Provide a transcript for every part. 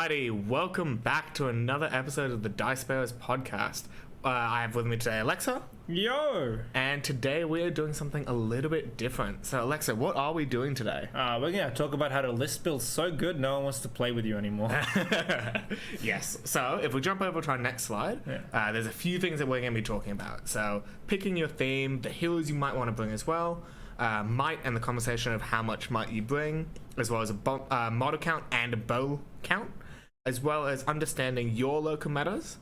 Alrighty, welcome back to another episode of the Dicebearers podcast. I have with me today Alexa. Yo! And today we are doing something a little bit different. So Alexa, what are we doing today? We're going to talk about how to list build so good no one wants to play with you anymore. Yes, so if we jump over to our next slide, there's a few things that we're going to be talking about. So picking your theme, the heroes you might want to bring as well, might and the conversation of how much might you bring, as well as a model count and a bow count, as well as understanding your local metas,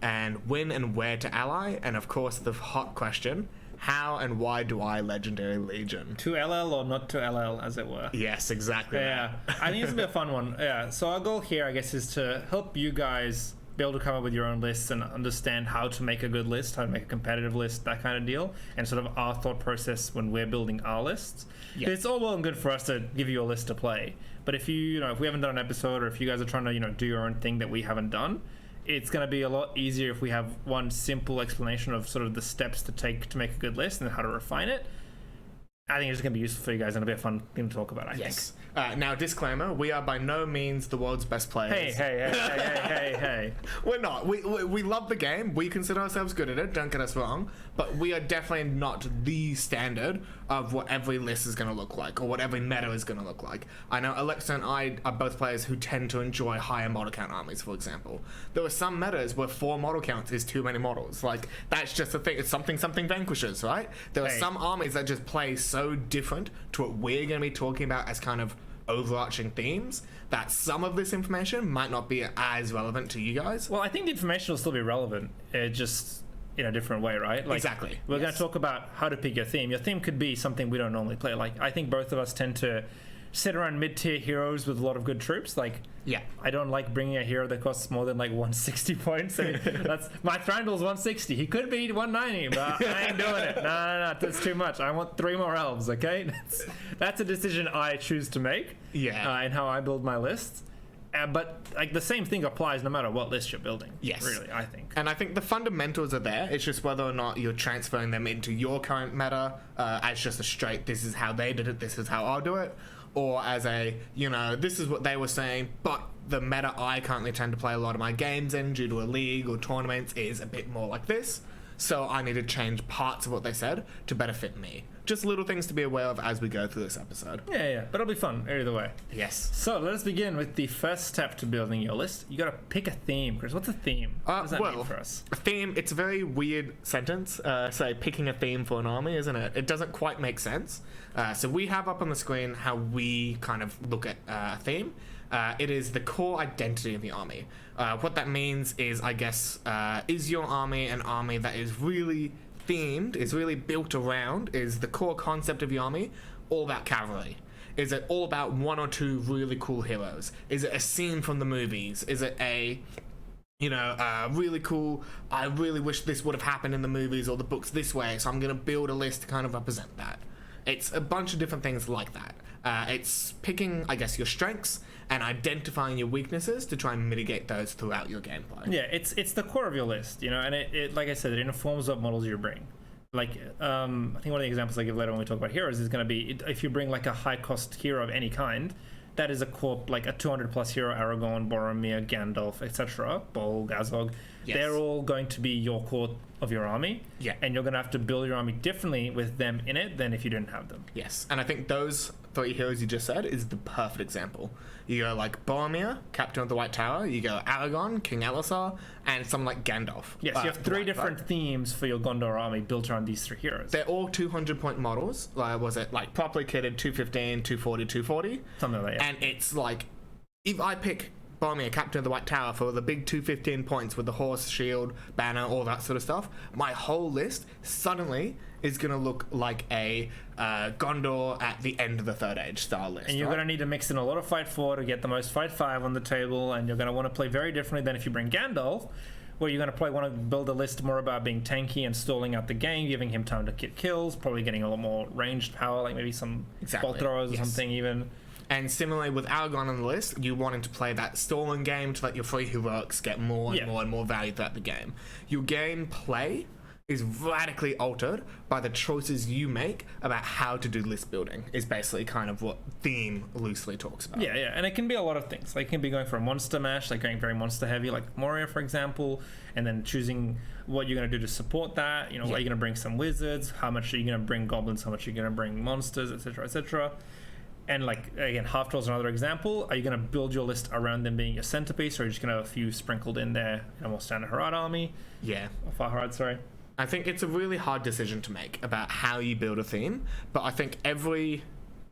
and when and where to ally, and of course the hot question, how and why do I Legendary Legion? To LL or not to LL, as it were. Yes, exactly. Yeah, I think it's going to be a fun one. Yeah, so our goal here, I guess, is to help you guys be able to come up with your own lists and understand how to make a good list, how to make a competitive list, that kind of deal, and sort of our thought process when we're building our lists. Yeah. It's all well and good for us to give you a list to play, but if if we haven't done an episode, or if you guys are trying to do your own thing that we haven't done, it's going to be a lot easier if we have one simple explanation of sort of the steps to take to make a good list and how to refine it. I think it's going to be useful for you guys and it'll be a fun thing to talk about, I think. Now, disclaimer, we are by no means the world's best players. Hey. We're not. We love the game. We consider ourselves good at it, don't get us wrong. But we are definitely not the standard of what every list is going to look like or what every meta is going to look like. I know Alexa and I are both players who tend to enjoy higher model count armies, for example. There are some metas where 4 model counts is too many models. Like, that's just a thing. It's something vanquishes, right? There are some armies that just play so different to what we're going to be talking about as kind of overarching themes that some of this information might not be as relevant to you guys. Well, I think the information will still be relevant, just in a different way, right? Like, exactly. We're going to talk about how to pick your theme. Your theme could be something we don't normally play. Like, I think both of us tend to sit around mid-tier heroes with a lot of good troops. Like, yeah, I don't like bringing a hero that costs more than like 160 points. I mean, that's my Thranduil's 160. He could be 190, but I ain't doing it. No, that's too much. I want 3 more elves. Okay, that's a decision I choose to make. Yeah, and how I build my lists. But like the same thing applies no matter what list you're building. Yes, really, I think. And I think the fundamentals are there. It's just whether or not you're transferring them into your current meta as just a straight, this is how they did it, this is how I'll do it, or as a, this is what they were saying, but the meta I currently tend to play a lot of my games in due to a league or tournaments is a bit more like this. So I need to change parts of what they said to better fit me. Just little things to be aware of as we go through this episode. Yeah, but it'll be fun either way. Yes. So let us begin with the first step to building your list. You got to pick a theme, Chris. What's a theme? What does that mean for us? A theme, it's a very weird sentence, say picking a theme for an army, isn't it? It doesn't quite make sense. So we have up on the screen how we kind of look at a theme. It is the core identity of the army. What that means is, I guess, is your army an army that is really themed, is really built around, is the core concept of your army all about cavalry? Is it all about 1 or 2 really cool heroes? Is it a scene from the movies? Is it a really cool, I really wish this would have happened in the movies or the books this way, so I'm going to build a list to kind of represent that? It's a bunch of different things like that. It's picking, I guess, your strengths and identifying your weaknesses to try and mitigate those throughout your gameplay. Yeah, it's the core of your list, and it like I said, it informs what models you bring. Like, I think one of the examples I give later when we talk about heroes is going to be if you bring like a high-cost hero of any kind, that is a core, like a 200-plus hero, Aragorn, Boromir, Gandalf, etc., Bolg, Azog. Yes. They're all going to be your core of your army. Yeah. And you're going to have to build your army differently with them in it than if you didn't have them. Yes. And I think those 3 heroes you just said is the perfect example. You go like Boromir, Captain of the White Tower. You go Aragorn, King Elisar, and someone like Gandalf. Yes, you have 3 different themes for your Gondor army built around these 3 heroes. They're all 200-point models. Was it like properly kitted 215, 240, 240? Something like that. And it's like, if I pick Boromir, Captain of the White Tower, for the big 215 points with the horse, shield, banner, all that sort of stuff, my whole list suddenly is going to look like a Gondor at the end of the Third Age style list. And you're going to need to mix in a lot of Fight 4 to get the most Fight 5 on the table, and you're going to want to play very differently than if you bring Gandalf, where you're going to want to build a list more about being tanky and stalling out the game, giving him time to get kills, probably getting a lot more ranged power, like maybe some bolt throwers or something even. And similarly with Aragorn on the list, you wanting to play that stalling game to let your 3 heroics get more and more and more value throughout the game. Your gameplay is radically altered by the choices you make about how to do list building, is basically kind of what theme loosely talks about. Yeah, and it can be a lot of things. Like, it can be going for a monster mash, like going very monster heavy, like Moria, for example, and then choosing what you're going to do to support that. You know, are you going to bring some wizards? How much are you going to bring goblins? How much are you going to bring monsters, etc., etc.? And like, again, half trolls another example. Are you going to build your list around them being your centerpiece, or are you just going to have a few sprinkled in there in a more standard Harad army? Yeah. Or Far Harad, sorry. I think it's a really hard decision to make about how you build a theme, but I think every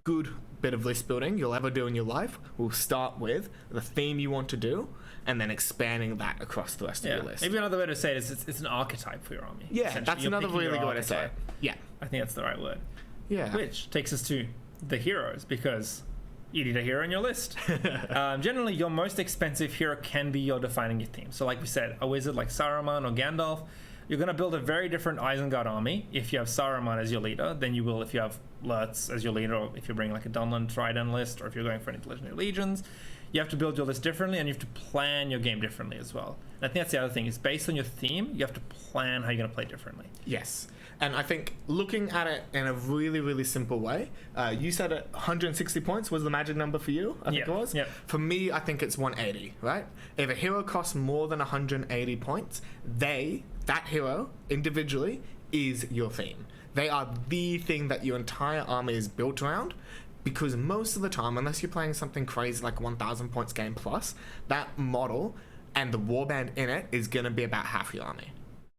good bit of list building you'll ever do in your life will start with the theme you want to do, and then expanding that across the rest of your list. Maybe another way to say it is it's an archetype for your army. Yeah, that's another really good way to say it. Yeah. I think that's the right word. Yeah. Which takes us to the heroes, because you need a hero in your list. Generally, your most expensive hero can be your defining theme. So like we said, a wizard like Saruman or Gandalf, you're going to build a very different Isengard army if you have Saruman as your leader than you will if you have Lurtz as your leader, or if you're bringing like a Dunland Trident list, or if you're going for any Legendary Legions. You have to build your list differently, and you have to plan your game differently as well. And I think that's the other thing, is based on your theme, you have to plan how you're going to play differently. Yes. And I think looking at it in a really, really simple way, you said 160 points was the magic number for you, I think it was. Yeah. For me, I think it's 180, right? If a hero costs more than 180 points, that hero, individually, is your theme. They are the thing that your entire army is built around, because most of the time, unless you're playing something crazy like 1,000 points game plus, that model and the warband in it is going to be about half your army.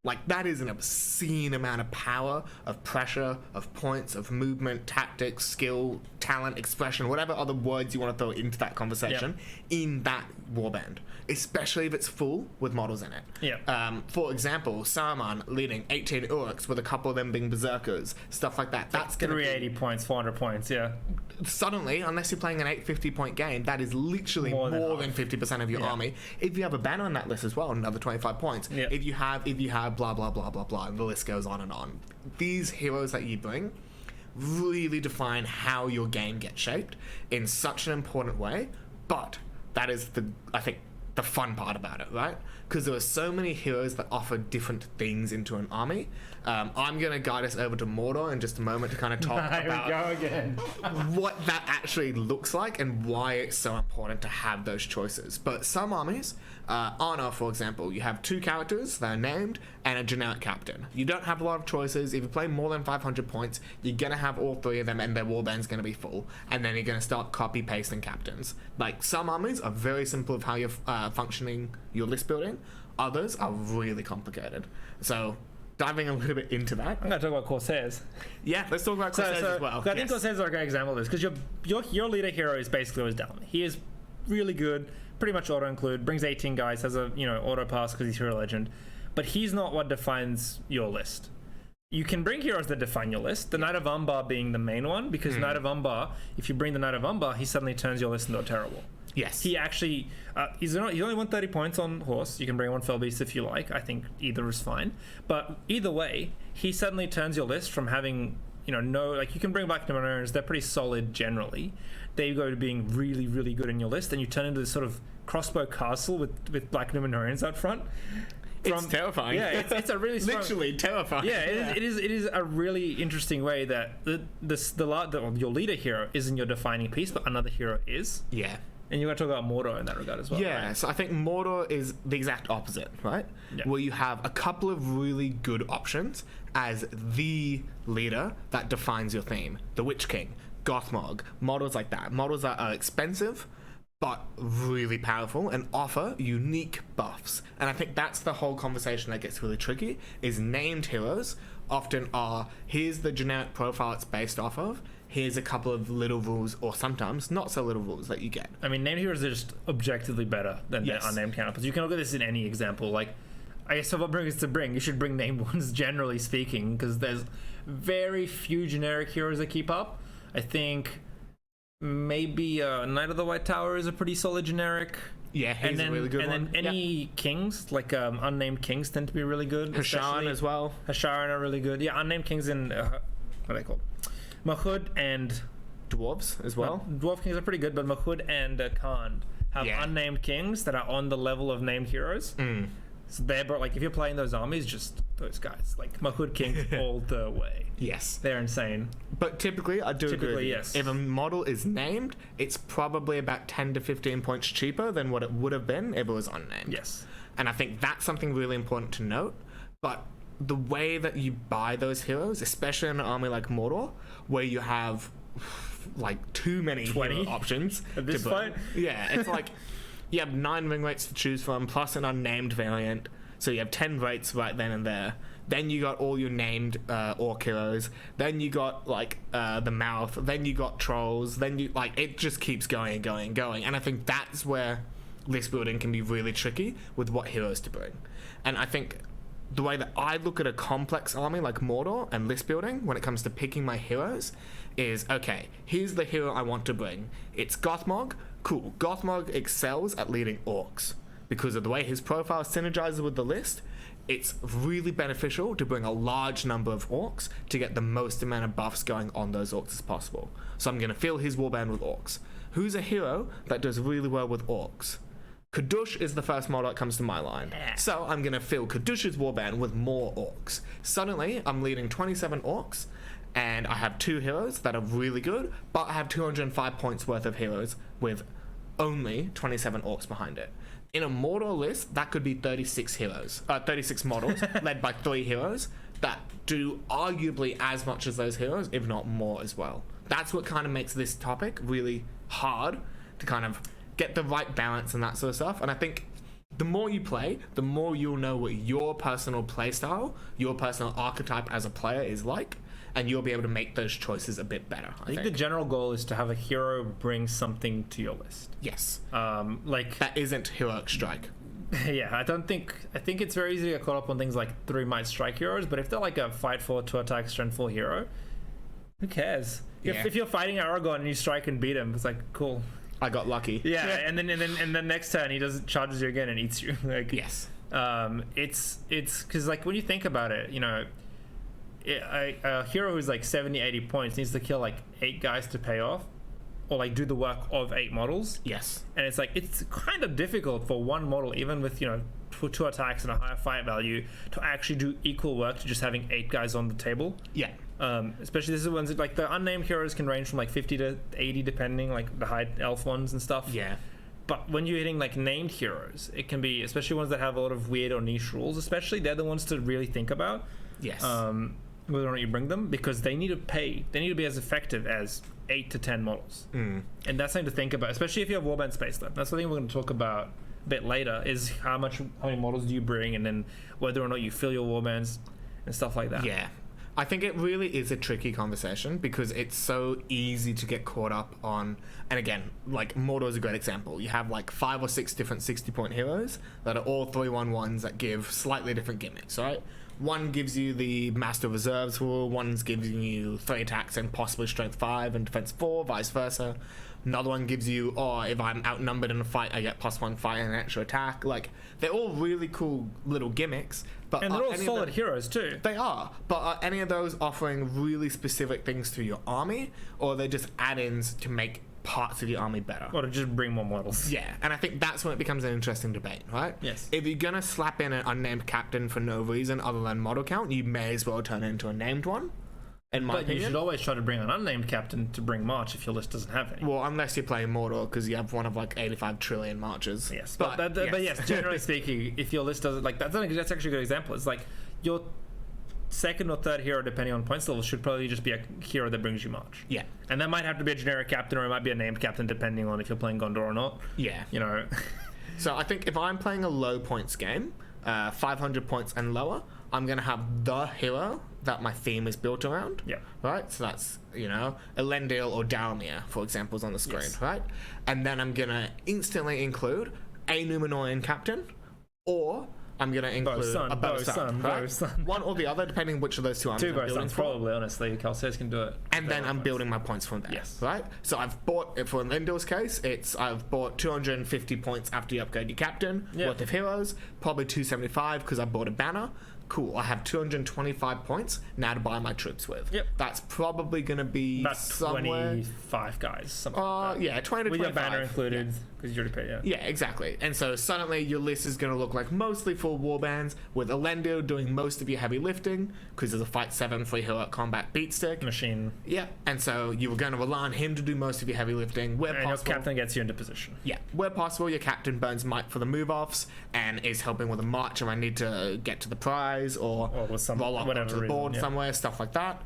Like, that is an obscene amount of power, of pressure, of points, of movement, tactics, skill, talent, expression, whatever other words you want to throw into that conversation, in that warband, especially if it's full with models in it. Yeah. For example, Saruman leading 18 Uruks with a couple of them being berserkers, stuff like that. That's going to be 380 points, 400 points, yeah. Suddenly, unless you're playing an 850 point game, that is literally more than 50% of your army. If you have a banner on that list as well, another 25 points. Yeah. If you have blah blah blah blah blah, and the list goes on and on. These heroes that you bring really define how your game gets shaped in such an important way. But that is I think the fun part about it, right? Because there are so many heroes that offer different things into an army. I'm going to guide us over to Mordor in just a moment to kind of talk about what that actually looks like and why it's so important to have those choices. But some armies, Arna, for example, you have 2 characters that are named and a generic captain. You don't have a lot of choices. If you play more than 500 points, you're going to have all 3 of them, and their warband's going to be full. And then you're going to start copy-pasting captains. Like, some armies are very simple of how you're functioning your list building. Others are really complicated. So, diving a little bit into that. I'm going to talk about Corsairs. Yeah, let's talk about Corsairs as well. I think Corsairs are a great example of this, because your leader hero is basically always down. He is really good, pretty much auto-include, brings 18 guys, has a auto-pass because he's hero legend, but he's not what defines your list. You can bring heroes that define your list, the Knight of Umbar being the main one, because Knight of Umbar, if you bring the Knight of Umbar, he suddenly turns your list into a terrible. Yes. He actually, he's only 130 points on horse. You can bring one Fellbeast if you like. I think either is fine. But either way, he suddenly turns your list from having, you can bring Black Numenorians, they're pretty solid generally. They go to being really, really good in your list, and you turn into this sort of crossbow castle with Black Numenorians out front. It's terrifying. Yeah, it's a really strong, literally terrifying. Yeah, it is a really interesting way that your leader hero isn't your defining piece, but another hero is. Yeah. And you're going to talk about Mordor in that regard as well. Yeah, right? So I think Mordor is the exact opposite, right? Yeah. Where you have a couple of really good options as the leader that defines your theme. The Witch King, Gothmog, models like that. Models that are expensive, but really powerful and offer unique buffs. And I think that's the whole conversation that gets really tricky, is named heroes often are, here's the generic profile it's based off of, here's a couple of little rules, or sometimes not so little rules that you get. I mean, named heroes are just objectively better than the unnamed counterparts. You can look at this in any example. Like, I guess if what bring is to bring, you should bring named ones, generally speaking, because there's very few generic heroes that keep up. I think maybe Knight of the White Tower is a pretty solid generic. Yeah, he's a really good one. And then any kings, like unnamed kings, tend to be really good. Hashan as well. Hashan are really good. Yeah, unnamed kings in what are they called? Mahud and dwarves as well. Dwarf kings are pretty good, but Mahud and Khan have unnamed kings that are on the level of named heroes. So they're like, if you're playing those armies, just those guys, like Mahud King all the way. Yes. They're insane. But typically, I do agree with you. Yes. If a model is named, it's probably about 10 to 15 points cheaper than what it would have been if it was unnamed. Yes. And I think that's something really important to note. But the way that you buy those heroes, especially in an army like Mordor, where you have like too many 20 hero options at this to point. Yeah, it's like you have 9 ring rates to choose from, plus an unnamed variant. So you have 10 rates right then and there. Then you got all your named orc heroes. Then you got like the mouth. Then you got trolls. Then you like it just keeps going and going and going. And I think that's where list building can be really tricky with what heroes to bring. And I think the way that I look at a complex army like Mordor and list building when it comes to picking my heroes is, okay, here's the hero I want to bring. It's Gothmog. Cool. Gothmog excels at leading orcs. Because of the way his profile synergizes with the list, it's really beneficial to bring a large number of orcs to get the most amount of buffs going on those orcs as possible. So I'm going to fill his warband with orcs. Who's a hero that does really well with orcs? Kadush is the first model that comes to my mind. So I'm going to fill Kadush's warband with more orcs. Suddenly, I'm leading 27 orcs, and I have 2 heroes that are really good, but I have 205 points worth of heroes with only 27 orcs behind it. In a Mordor list, that could be 36 models, led by 3 heroes that do arguably as much as those heroes, if not more as well. That's what kind of makes this topic really hard to kind of get the right balance and that sort of stuff. And I think the more you play, the more you'll know what your personal play style, your personal archetype as a player is like, and you'll be able to make those choices a bit better. I think the general goal is to have a hero bring something to your list. Yes. Like that isn't heroic strike. Yeah, I think it's very easy to get caught up on things like 3 might strike heroes, but if they're like a fight 4, 2 attack, strength 4 hero, who cares? Yeah. If you're fighting Aragorn and you strike and beat him, it's like, cool. I got lucky. Yeah, and then next turn he charges you again and eats you. Like, yes. It's because like when you think about it, you know, a hero who's like 70, 80 points needs to kill like 8 guys to pay off, or like do the work of 8 models. Yes. And it's like it's kind of difficult for one model, even with, you know, 2 attacks and a higher fight value, to actually do equal work to just having 8 guys on the table. Yeah. Especially this is ones that, like the unnamed heroes can range from like 50 to 80 depending, like the high elf ones and stuff. Yeah. But when you're hitting like named heroes, it can be, especially ones that have a lot of weird or niche rules, especially they're the ones to really think about. Yes. Whether or not you bring them, because they need to be as effective as 8 to 10 models. And that's something to think about, especially if you have warband space left. That's something we're going to talk about a bit later, is how many models do you bring, and then whether or not you fill your warbands and stuff like that. Yeah. I think it really is a tricky conversation because it's so easy to get caught up on, and again, like Mordor is a great example. You have like 5 or 6 different 60-point heroes that are all 3/1/1s that give slightly different gimmicks, right? One gives you the Master of Reserves rule, one's giving you 3 attacks and possibly Strength 5 and Defense 4, vice versa. Another one gives you, if I'm outnumbered in a fight, I get +1 fight and an extra attack. Like, they're all really cool little gimmicks. But And they're all solid heroes too. They are. But are any of those offering really specific things to your army? Or are they just add-ins to make parts of your army better? Or to just bring more models. Yeah, and I think that's when it becomes an interesting debate, right? Yes. If you're going to slap in an unnamed captain for no reason other than model count, you may as well turn it into a named one. In my opinion. You should always try to bring an unnamed captain to bring March if your list doesn't have any. Well, unless you're playing Mordor, because you have one of like 85 trillion marches. Yes, but yes, generally speaking, if your list doesn't, like that's actually a good example. It's like your second or third hero, depending on points level, should probably just be a hero that brings you March. Yeah. And that might have to be a generic captain, or it might be a named captain, depending on if you're playing Gondor or not. Yeah. You know. So I think if I'm playing a low points game, 500 points and lower, I'm going to have the hero that my theme is built around. Yeah. Right? So that's, Elendil or Dalmir, for example, is on the screen, Yes. right? And then I'm going to instantly include a Numenorean captain, or I'm going to include a bow sun, right? bow sun. One or the other, depending on which of those 2 I'm 2 bow building suns, for. probably, honestly. Calceres can do it. And then I'm building my points from there. Yes. Right? So I've bought, for Elendil's case, I've bought 250 points after you upgrade your captain, Yeah. worth of heroes, probably 275 because I bought a banner, cool, I have 225 points now to buy my troops with. Yep. That's probably going to be About somewhere... 25 guys, something like that. Yeah, 20 to With 25. your banner included, because you already paid, yeah. Yeah, exactly. And so suddenly your list is going to look like mostly full warbands, with Elendil doing most of your heavy lifting, because of the Fight 7 free heroic combat beat stick. Machine. Yeah, and so you were going to rely on him to do most of your heavy lifting. Where And possible, your captain gets you into position. yeah, where possible, your captain burns might for the move-offs and is helping with a march if I need to get to the prize or with some roll up whatever onto the reason, board yeah. somewhere, stuff like that.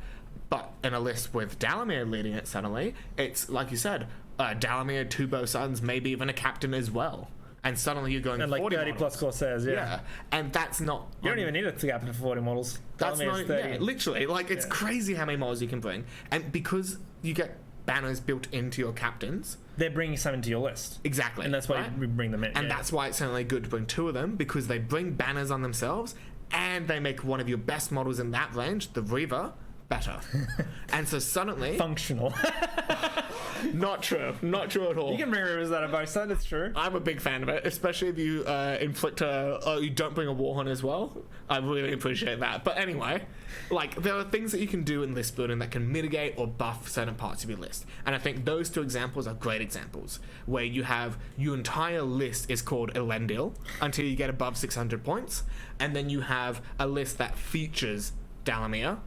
But in a list with Dalamir leading it suddenly, it's like you said, Dalamir, two bow sons, maybe even a captain as well. And suddenly you're going And like 40 30 models. plus Corsairs, yeah. Yeah, and that's not... You don't even need a captain for 40 models. That's Dalamir not... is 30. Yeah, literally. Like, it's crazy how many models you can bring. And because you get banners built into your captains... They're bringing some into your list. Exactly. And that's why right? we bring them in. And that's why it's certainly good to bring two of them, because they bring banners on themselves and they make one of your best models in that range, the Reaver, better. And so suddenly... Functional. Not true. Not true at all. You can bring rivers that are both sides, it's true. I'm a big fan of it, especially if you you don't bring a Warhorn as well. I really appreciate that. But anyway, like, there are things that you can do in list building that can mitigate or buff certain parts of your list. And I think those two examples are great examples, where you have your entire list is called Elendil until you get above 600 points, and then you have a list that features Dalamir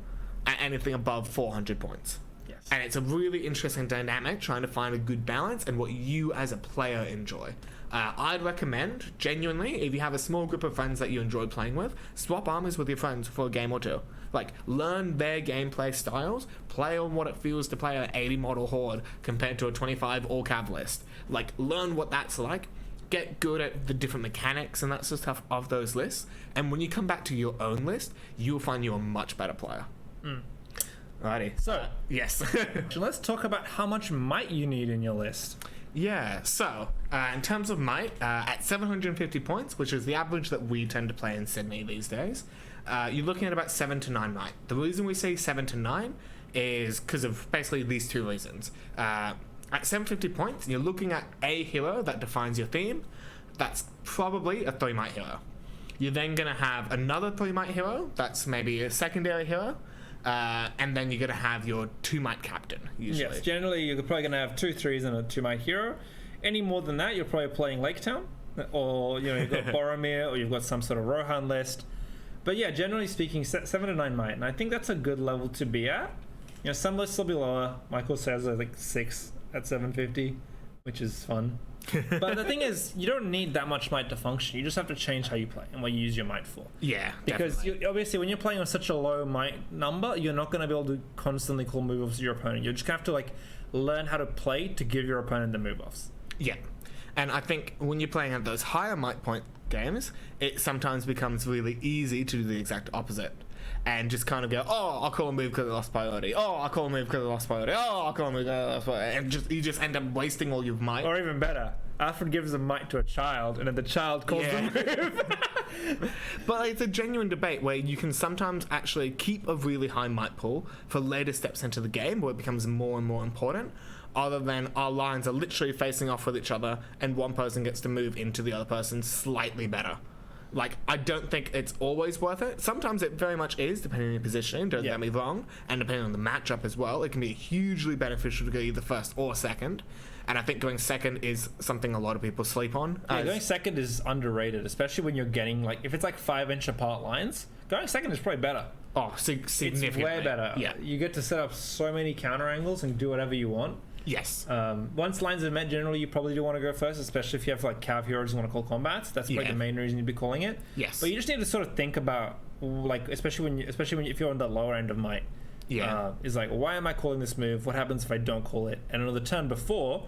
at anything above 400 points. Yes. And it's a really interesting dynamic trying to find a good balance and what you as a player enjoy. I'd recommend, genuinely, if you have a small group of friends that you enjoy playing with, swap armies with your friends for a game or two. Like, learn their gameplay styles, play on what it feels to play an 80 model horde compared to a 25 all-cav list. Like, learn what that's like, get good at the different mechanics and that sort of stuff of those lists, and when you come back to your own list, you'll find you're a much better player. Alrighty. So, Yes. let's talk about how much might you need in your list. Yeah, so in terms of might, at 750 points, which is the average that we tend to play in Sydney these days, you're looking at about 7 to 9 might. The reason we say 7 to 9 is because of basically these two reasons. At 750 points, you're looking at a hero that defines your theme. That's probably a 3 might hero. You're then going to have another 3 might hero. That's maybe a secondary hero. And then you're going to have your 2 might captain, usually. Yes, generally you're probably going to have 2 3s and a 2 might hero. Any more than that, you're probably playing Lake Town, or you've got Boromir, or you've got some sort of Rohan list. But yeah, generally speaking, 7 to 9 might, and I think that's a good level to be at. Some lists will be lower. Michael says like 6 at 750, which is fun. But the thing is, you don't need that much might to function. You just have to change how you play and what you use your might for. Yeah, because obviously when you're playing on such a low might number, you're not going to be able to constantly call move-offs to your opponent. You're just going to have to like learn how to play to give your opponent the move-offs. Yeah, and I think when you're playing at those higher might point games, it sometimes becomes really easy to do the exact opposite. And just kind of go, oh, I'll call a move because I lost priority. Oh, I'll call a move because I lost priority. Oh, I'll call a move because I lost priority. And you just end up wasting all your might. Or even better, Alfred gives a might to a child, and then the child calls the move. But it's a genuine debate where you can sometimes actually keep a really high might pool for later steps into the game where it becomes more and more important, other than our lines are literally facing off with each other and one person gets to move into the other person slightly better. Like, I don't think it's always worth it. Sometimes it very much is, depending on your positioning, don't get me wrong, and depending on the matchup as well. It can be hugely beneficial to go either first or second, and I think going second is something a lot of people sleep on. Yeah, going second is underrated, especially when you're getting, like, if it's like 5-inch apart lines, going second is probably better. Oh, significantly. It's way better. Yeah. You get to set up so many counter angles and do whatever you want. Yes. Once lines are met, generally you probably do want to go first, especially if you have like cav heroes you want to call combats. That's probably the main reason you'd be calling it. Yes. But you just need to sort of think about, like, especially when if you're on the lower end of might. Yeah. Is like, why am I calling this move? What happens if I don't call it? And on the turn before,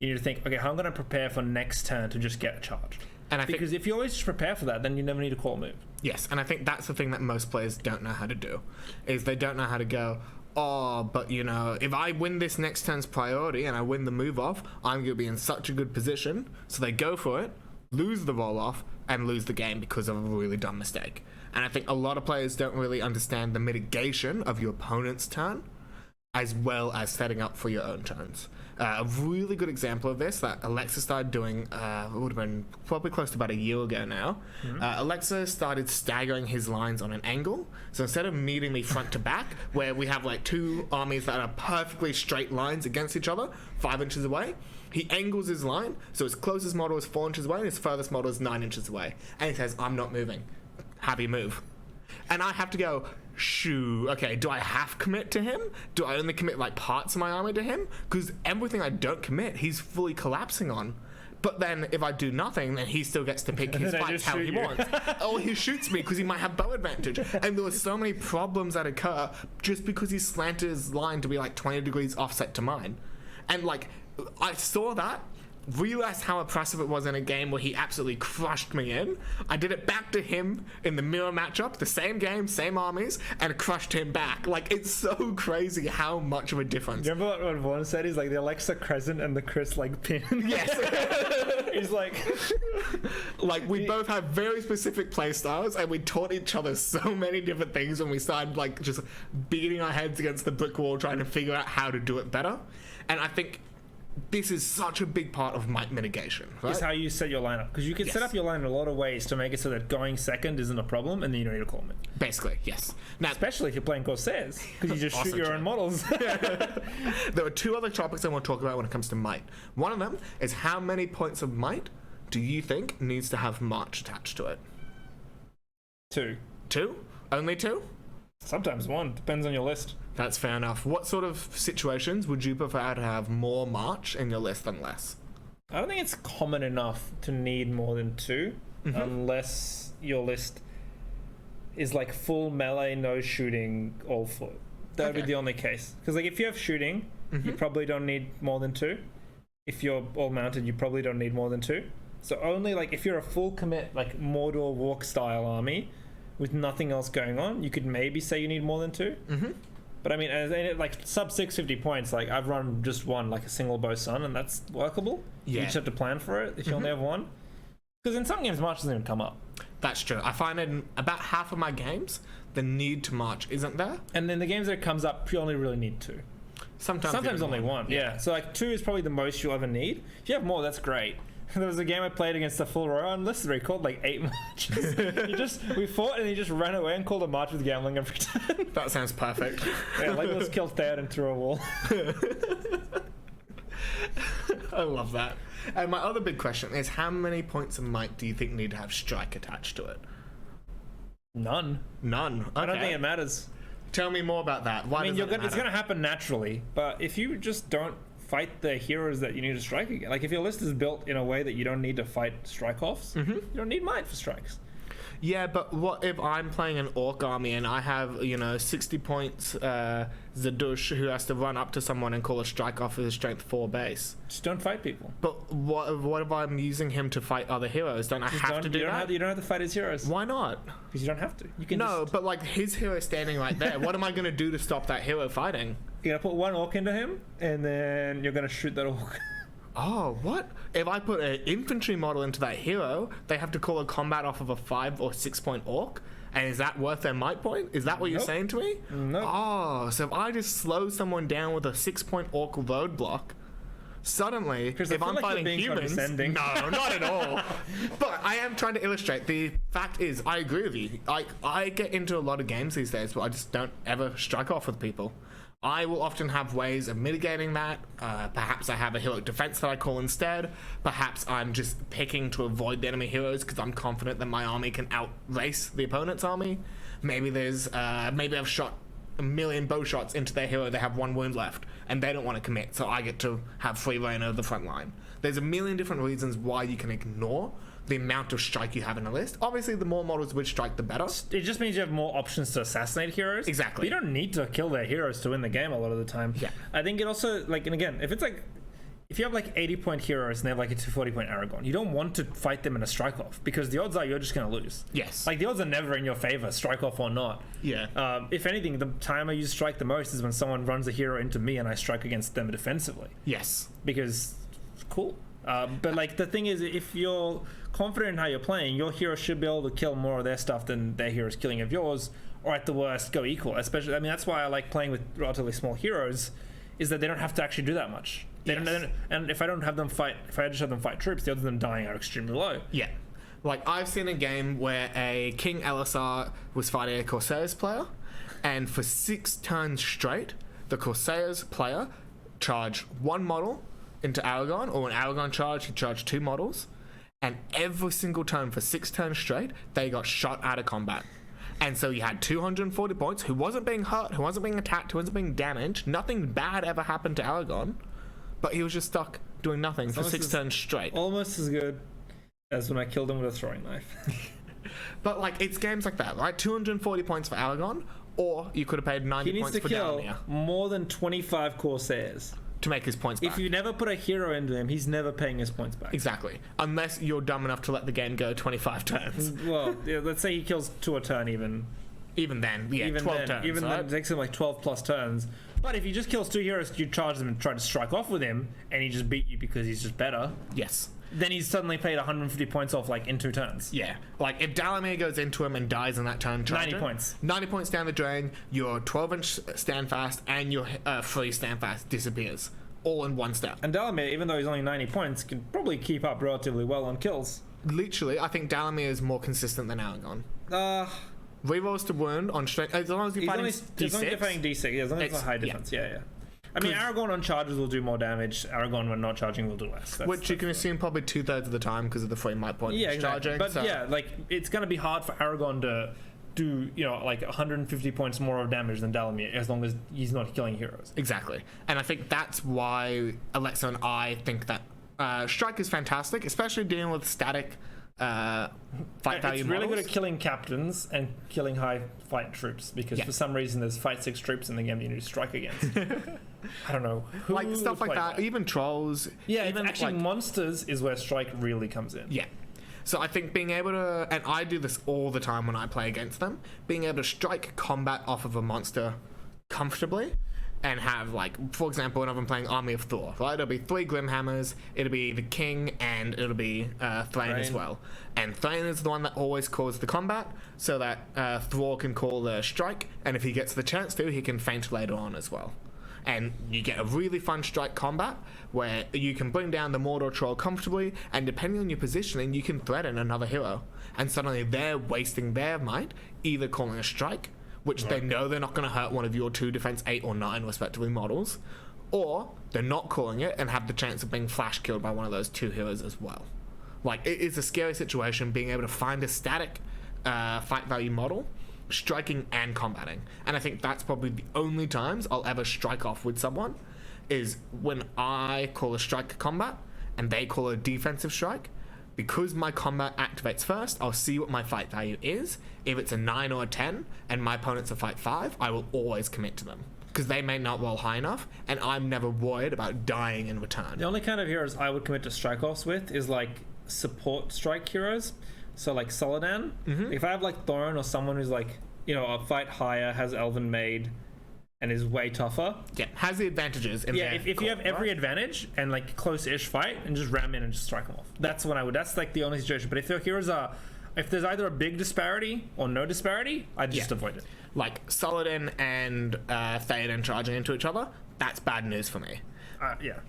you need to think, okay, how am I going to prepare for next turn to just get a charge? And because if you always just prepare for that, then you never need to call a move. Yes, and I think that's the thing that most players don't know how to do, is they don't know how to go, oh, but you know, if I win this next turn's priority and I win the move off, I'm going to be in such a good position. So they go for it, lose the roll off, and lose the game because of a really dumb mistake. And I think a lot of players don't really understand the mitigation of your opponent's turn. as well as setting up for your own turns. A really good example of this that Alexa started doing, it would have been probably close to about a year ago now. Alexa started staggering his lines on an angle. So instead of meeting me front to back, where we have like two armies that are perfectly straight lines against each other, 5 inches away, he angles his line, so his closest model is 4 inches away and his furthest model is 9 inches away. And he says, I'm not moving. Have you move? And I have to go, shoo, okay, do I half commit to him? Do I only commit like parts of my army to him? Because everything I don't commit, he's fully collapsing on. But then if I do nothing, then he still gets to pick his fights how he wants. Or he shoots me because he might have bow advantage. And there were so many problems that occur just because he slanted his line to be like 20 degrees offset to mine. And like, I saw that, realized how oppressive it was in a game where he absolutely crushed me in. I did it back to him in the mirror matchup, the same game, same armies, and crushed him back. Like, it's so crazy how much of a difference. You remember what Vaughn said? He's like the Alexa crescent and the Chris like pin. Yes. He's like we both have very specific play styles, and we taught each other so many different things when we started like just beating our heads against the brick wall trying to figure out how to do it better. And I think this is such a big part of might mitigation, right? It's how you set your lineup, because you can set up your line in a lot of ways to make it so that going second isn't a problem, and then you don't need to call them. Basically, yes. Now, especially if you're playing Corsairs, because you just shoot your own models. There are two other topics I want to talk about when it comes to might. One of them is how many points of might do you think needs to have march attached to it? 2. 2? Only 2? Sometimes 1. Depends on your list. That's fair enough. What sort of situations would you prefer to have more march in your list than less? I don't think it's common enough to need more than 2, unless your list is like full melee, no shooting, all foot. That would be the only case. Because like if you have shooting, you probably don't need more than 2. If you're all mounted, you probably don't need more than 2. So only like if you're a full commit, like Mordor walk style army with nothing else going on, you could maybe say you need more than 2. But I mean, like sub 650 points, like I've run just one, like a single bow sun, and that's workable. Yeah. You just have to plan for it if you only have one. Because in some games, march doesn't even come up. That's true. I find in about half of my games, the need to march isn't there. And then the games that it comes up, you only really need 2. Sometimes only one. Yeah. So like 2 is probably the most you'll ever need. If you have more, that's great. There was a game I played against the full row on list. We called like 8 marches. We fought and he just ran away and called a march with gambling every time. That sounds perfect. Yeah, like let's kill Thad and through a wall. I love that. And my other big question is, how many points of might do you think need to have strike attached to it? None. None. Okay. I don't think it matters. Tell me more about that. Why I mean, does it's going to happen naturally, but if you just don't fight the heroes that you need to strike again, like if your list is built in a way that you don't need to fight strike offs, you don't need might for strikes. Yeah, but what if I'm playing an orc army and I have, 60 points Zadush who has to run up to someone and call a strike off with a strength 4 base? Just don't fight people. But what if I'm using him to fight other heroes? Don't I have to do that? You don't have to fight his heroes. Why not? Because you don't have to. You can but like his hero is standing right there. What am I going to do to stop that hero fighting? You're going to put one orc into him, and then you're going to shoot that orc. Oh, what? If I put an infantry model into that hero, they have to call a combat off of a 5 or 6 point orc? And is that worth their might point? Is that what you're saying to me? No. Oh, so if I just slow someone down with a 6 point orc roadblock, suddenly, if I'm fighting humans... No, not at all. But I am trying to illustrate. The fact is, I agree with you. I get into a lot of games these days, but I just don't ever strike off with people. I will often have ways of mitigating that. Perhaps I have a heroic defense that I call instead. Perhaps I'm just picking to avoid the enemy heroes because I'm confident that my army can outrace the opponent's army. Maybe maybe I've shot a million bow shots into their hero. They have 1 wound left and they don't want to commit, so I get to have free reign over the front line. There's a million different reasons why you can ignore the amount of strike you have in a list. Obviously, the more models with strike, the better. It just means you have more options to assassinate heroes. Exactly. But you don't need to kill their heroes to win the game a lot of the time. Yeah. I think it also, and again, if you have 80 point heroes and they have a 240 point Aragorn, you don't want to fight them in a strike off because the odds are you're just going to lose. Yes. The odds are never in your favor, strike off or not. Yeah. If anything, the time I use strike the most is when someone runs a hero into me and I strike against them defensively. Yes. Because it's cool. But the thing is, if you're confident in how you're playing, your hero should be able to kill more of their stuff than their hero's killing of yours, or at the worst go equal. Especially, I mean, that's why I like playing with relatively small heroes, is that they don't have to actually do that much. And if I don't have them fight, if I just have them fight troops, the odds of them dying are extremely low. Yeah. Like, I've seen a game where a King LSR was fighting a Corsairs player, and for 6 turns straight, the Corsairs player charged 1 model into Aragon, or an Aragon charge, he charged 2 models, and every single turn for 6 turns straight, they got shot out of combat. And so he had 240 points, who wasn't being hurt, who wasn't being attacked, who wasn't being damaged, nothing bad ever happened to Aragon, but he was just stuck doing nothing for 6 turns straight. Almost as good as when I killed him with a throwing knife. But, like, it's games like that, right? 240 points for Aragon, or you could have paid 90 points for Dalamir. He needs to kill more than 25 Corsairs to make his points back. If you never put a hero into him, he's never paying his points back. Exactly. Unless you're dumb enough to let the game go 25 turns. Well, yeah, let's say he kills 2 a turn even. Even then, yeah, 12 turns. Even right? then, it takes him like 12 plus turns. But if he just kills 2 heroes, you charge them and try to strike off with him, and he just beat you because he's just better. Yes. Then he's suddenly paid 150 points off like in 2 turns. Yeah. Like, if Dalamir goes into him and dies in that turn, 90 points. 90 points down the drain, your 12-inch stand fast and your free stand fast disappears. All in 1 step. And Dalamir, even though he's only 90 points, can probably keep up relatively well on kills. Literally, I think Dalamir is more consistent than Aragon. Rerolls to wound on strength, as long as you're fighting D6. As long as you're fighting D6, yeah, as long as it's a high defense, yeah. I mean, Aragon on charges will do more damage. Aragon, when not charging, will do less. Which you can assume probably 2/3 of the time because of the frame might point charging. But yeah, like, it's going to be hard for Aragon to do, you know, like 150 points more of damage than Dalamir, as long as he's not killing heroes. Exactly. And I think that's why Alexa and I think that Strike is fantastic, especially dealing with static fight value It's really models. good at killing captains and killing high fight troops, because for some reason there's fight 6 troops in the game that you need to strike against. I don't know. Like stuff like that, even trolls. Yeah, even actually monsters is where strike really comes in. Yeah. So I think being able to, and I do this all the time when I play against them, being able to strike combat off of a monster comfortably and have, like, for example, when I'm playing Army of Thor, right? It'll be 3 Grimhammers, it'll be the King, and it'll be Thrain as well. And Thrain is the one that always calls the combat, so that Thor can call the strike, and if he gets the chance to, he can feint later on as well. And you get a really fun strike combat where you can bring down the Mordor Troll comfortably, and depending on your positioning, you can threaten another hero. And suddenly they're wasting their might, either calling a strike, which they know they're not going to hurt one of your 2 defense 8 or 9 respectively models, or they're not calling it and have the chance of being flash killed by one of those 2 heroes as well. Like, it is a scary situation being able to find a static fight value model, striking and combating. And I think that's probably the only times I'll ever strike off with someone, is when I call a strike combat and they call a defensive strike. Because my combat activates first, I'll see what my fight value is. If it's a 9 or a 10 and my opponent's a fight 5, I will always commit to them, because they may not roll high enough, and I'm never worried about dying in return. The only kind of heroes I would commit to strike offs with is like support strike heroes. So like Soladan. If I have like Thorin or someone who's like, you know, a fight higher, has Elven Maid, and is way tougher. Yeah, has the advantages. In if you have every advantage and like close-ish fight, and just ram in and just strike them off. That's when I would. That's like the only situation. But if your heroes are, if there's either a big disparity or no disparity, I'd just avoid it. Like Saladin and Theoden charging into each other, that's bad news for me.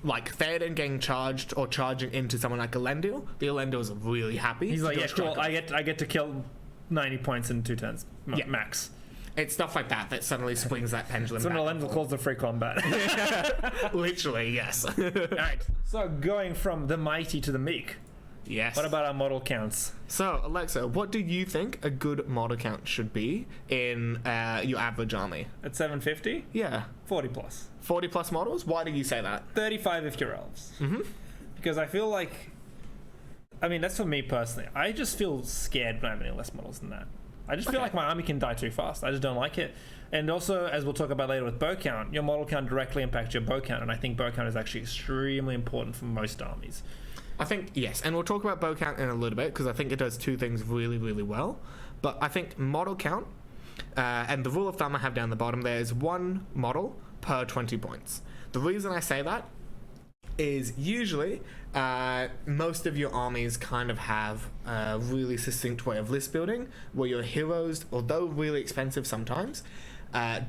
Like Theoden getting charged or charging into someone like Elendil, the Elendil's really happy. He's like, yeah, cool. I get to kill 90 points in 2 turns max. It's stuff like that that suddenly swings that pendulum. So Elendil calls the free combat. Literally, yes. Alright, so going from the mighty to the meek. Yes. What about our model counts? So, Alexa, what do you think a good model count should be in your average army? At 750? Yeah. 40 plus. 40 plus models? Why do you say that? 35 if you're elves. Because I feel like, I mean, that's for me personally. I just feel scared when I have any less models than that. I just feel like my army can die too fast. I just don't like it. And also, as we'll talk about later with bow count, your model count directly impacts your bow count, and I think bow count is actually extremely important for most armies. I think, yes, and we'll talk about bow count in a little bit, because I think it does 2 things really, really well. But I think model count, and the rule of thumb I have down the bottom there is 1 model per 20 points. The reason I say that is usually most of your armies kind of have a really succinct way of list building where your heroes, although really expensive sometimes,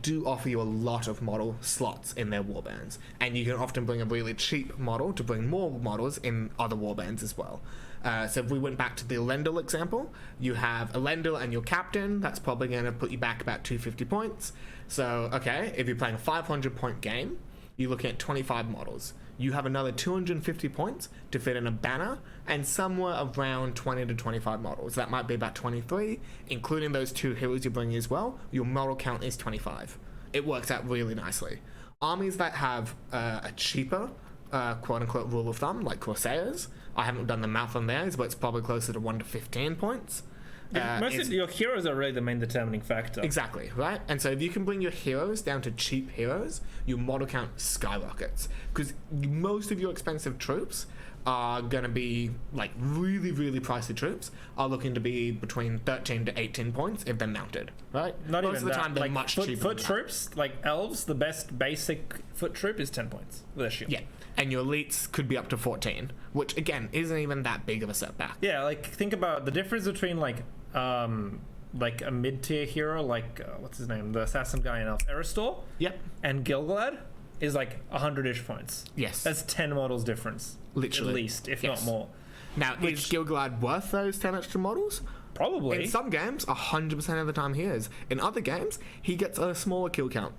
do offer you a lot of model slots in their warbands, and you can often bring a really cheap model to bring more models in other warbands as well. So if we went back to the Elendil example, you have Elendil and your captain. That's probably going to put you back about 250 points. So, okay, if you're playing a 500-point game, you're looking at 25 models. You have another 250 points to fit in a banner, and somewhere around 20 to 25 models. That might be about 23, including those 2 heroes you're bringing as well. Your model count is 25. It works out really nicely. Armies that have a cheaper quote-unquote rule of thumb, like Corsairs, I haven't done the math on theirs, but it's probably closer to 1 to 15 points. Most of your heroes are really the main determining factor. Exactly, right? And so if you can bring your heroes down to cheap heroes, your model count skyrockets. Because most of your expensive troops are going to be, like, really, really pricey troops, are looking to be between 13 to 18 points if they're mounted, right? Not Most even of the that. time, they're Like much foot cheaper. Foot troops, like elves, the best basic foot troop is 10 points with a shield. Yeah, and your elites could be up to 14, which, again, isn't even that big of a setback. Yeah, like, think about the difference between, like a mid-tier hero, like, what's his name? The assassin guy in Elf, Eristor, Yep. and Gilgalad is like 100-ish points. Yes. That's 10 models difference. Literally. At least, if Yes. not more. Now, is Gilgalad worth those 10 extra models? Probably. In some games, 100% of the time he is. In other games, he gets a smaller kill count.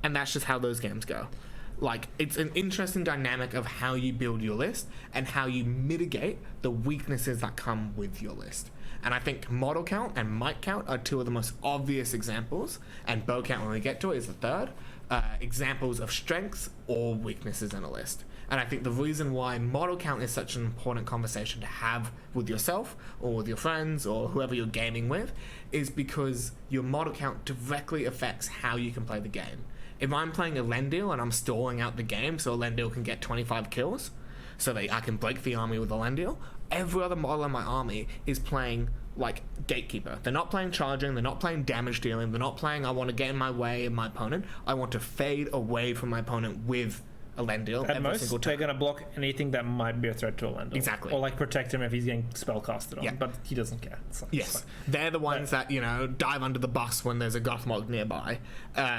And that's just how those games go. Like, it's an interesting dynamic of how you build your list and how you mitigate the weaknesses that come with your list. And I think model count and might count are 2 of the most obvious examples, and bow count, when we get to it, is the 3rd, examples of strengths or weaknesses in a list. And I think the reason why model count is such an important conversation to have with yourself or with your friends or whoever you're gaming with is because your model count directly affects how you can play the game. If I'm playing Elendil and I'm stalling out the game so Elendil can get 25 kills, so that I can break the army with Elendil, every other model in my army is playing like Gatekeeper. They're not playing charging, they're not playing damage dealing, they're not playing I want to get in my way of my opponent. I want to fade away from my opponent with Elendil At every most, single they're time. going to block anything that might be a threat to Elendil. Exactly. Or like protect him if he's getting spell casted on. Yeah. But he doesn't care. It's Yes, fine. they're the ones that, you know, dive under the bus when there's a Gothmog nearby,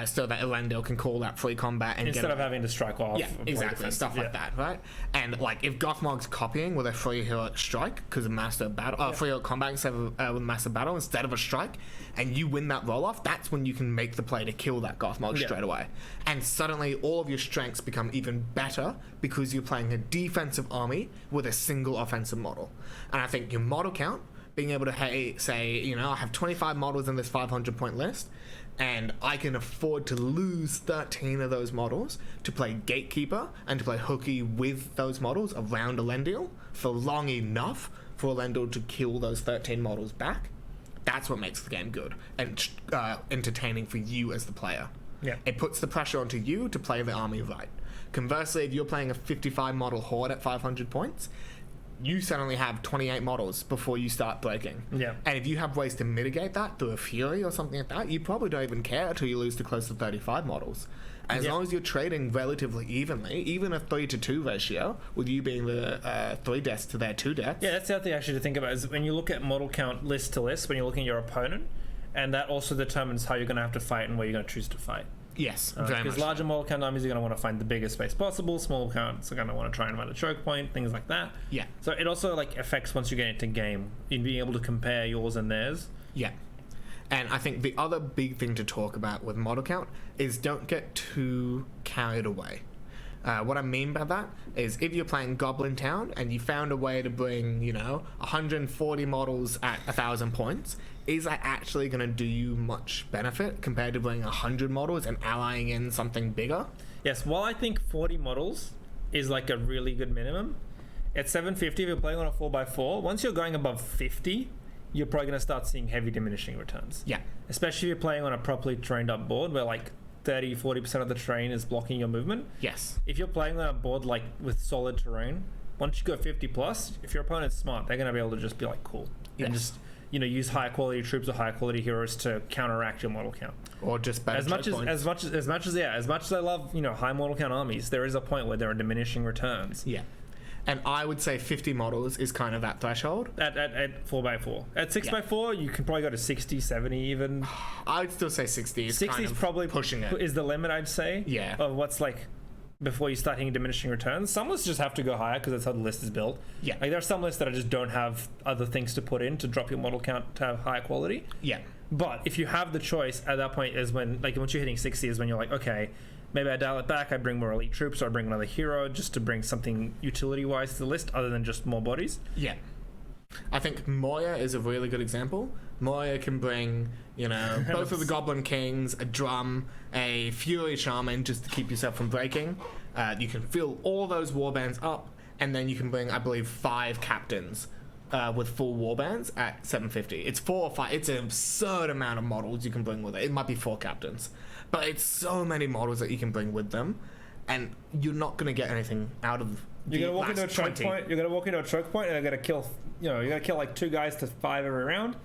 so that Elendil can call that free combat and Instead get of having to strike off. yeah, or play exactly, defensive. stuff like that, right? And like if Gothmog's copying with a free heroic strike because of master battle, free heroic combat instead of with master battle instead of a strike, and you win that roll off, that's when you can make the play to kill that Gothmog straight away. And suddenly all of your strengths become even better because you're playing a defensive army with a single offensive model. And I think your model count, being able to say, you know, I have 25 models in this 500 point list, and I can afford to lose 13 of those models to play Gatekeeper and to play hooky with those models around Elendil for long enough for Elendil to kill those 13 models back. That's what makes the game good and entertaining for you as the player. Yeah. It puts the pressure onto you to play the army right. Conversely, if you're playing a 55 model horde at 500 points, you suddenly have 28 models before you start breaking. Yeah. And if you have ways to mitigate that through a Fury or something like that, you probably don't even care until you lose to close to 35 models. As long as you're trading relatively evenly, even a 3-to-2 ratio, with you being the 3 deaths to their 2 deaths. Yeah, that's the other thing actually to think about is when you look at model count list to list, when you're looking at your opponent, and that also determines how you're going to have to fight and where you're going to choose to fight. Yes, very much. Because larger model count armies are going to want to find the biggest space possible. Small counts are going to want to try and find a choke point, things like that. Yeah. So it also like affects once you get into game in being able to compare yours and theirs. Yeah. And I think the other big thing to talk about with model count is don't get too carried away. What I mean by that is if you're playing Goblin Town and you found a way to bring, you know, 140 models at 1,000 points, is that actually going to do you much benefit compared to bringing 100 models and allying in something bigger? Yes, while I think 40 models is like a really good minimum, at 750 if you're playing on a 4x4, once you're going above 50, you're probably going to start seeing heavy diminishing returns. Yeah. Especially if you're playing on a properly trained up board where like 30-40% of the terrain is blocking your movement. Yes. If you're playing on a board like with solid terrain, once you go 50 plus, if your opponent's smart, they're going to be able to just be like cool and Yes. just use higher quality troops or higher quality heroes to counteract your model count. Or just better As much as I love high model count armies, there is a point where there are diminishing returns. Yeah. And I would say 50 models is kind of that threshold. At 4x4. At 6x4, you can probably go to 60, 70 even. I would still say 60 is 60 kind is of probably pushing it. Is the limit, I'd say. Yeah. Of what's like before you start hitting diminishing returns. Some lists just have to go higher because that's how the list is built. Yeah. Like there are some lists that just don't have other things to put in to drop your model count to have higher quality. Yeah. But if you have the choice, at that point is when, like, once you're hitting 60 is when you're like, okay, maybe I dial it back, I bring more elite troops, or I bring another hero just to bring something utility-wise to the list other than just more bodies. Yeah. I think Moya is a really good example. Moya can bring, both of the Goblin Kings, a drum, a Fury Shaman just to keep yourself from breaking. You can fill all those warbands up, and then you can bring, I believe, 5 captains with full warbands at 750. It's 4 or 5. It's an absurd amount of models you can bring with it. It might be 4 captains, but it's so many models that you can bring with them, and you're not going to get anything out of. You're gonna walk into a choke point. You're gonna walk into a choke point, and you're gonna kill. You're gonna kill like 2 guys to 5 every round,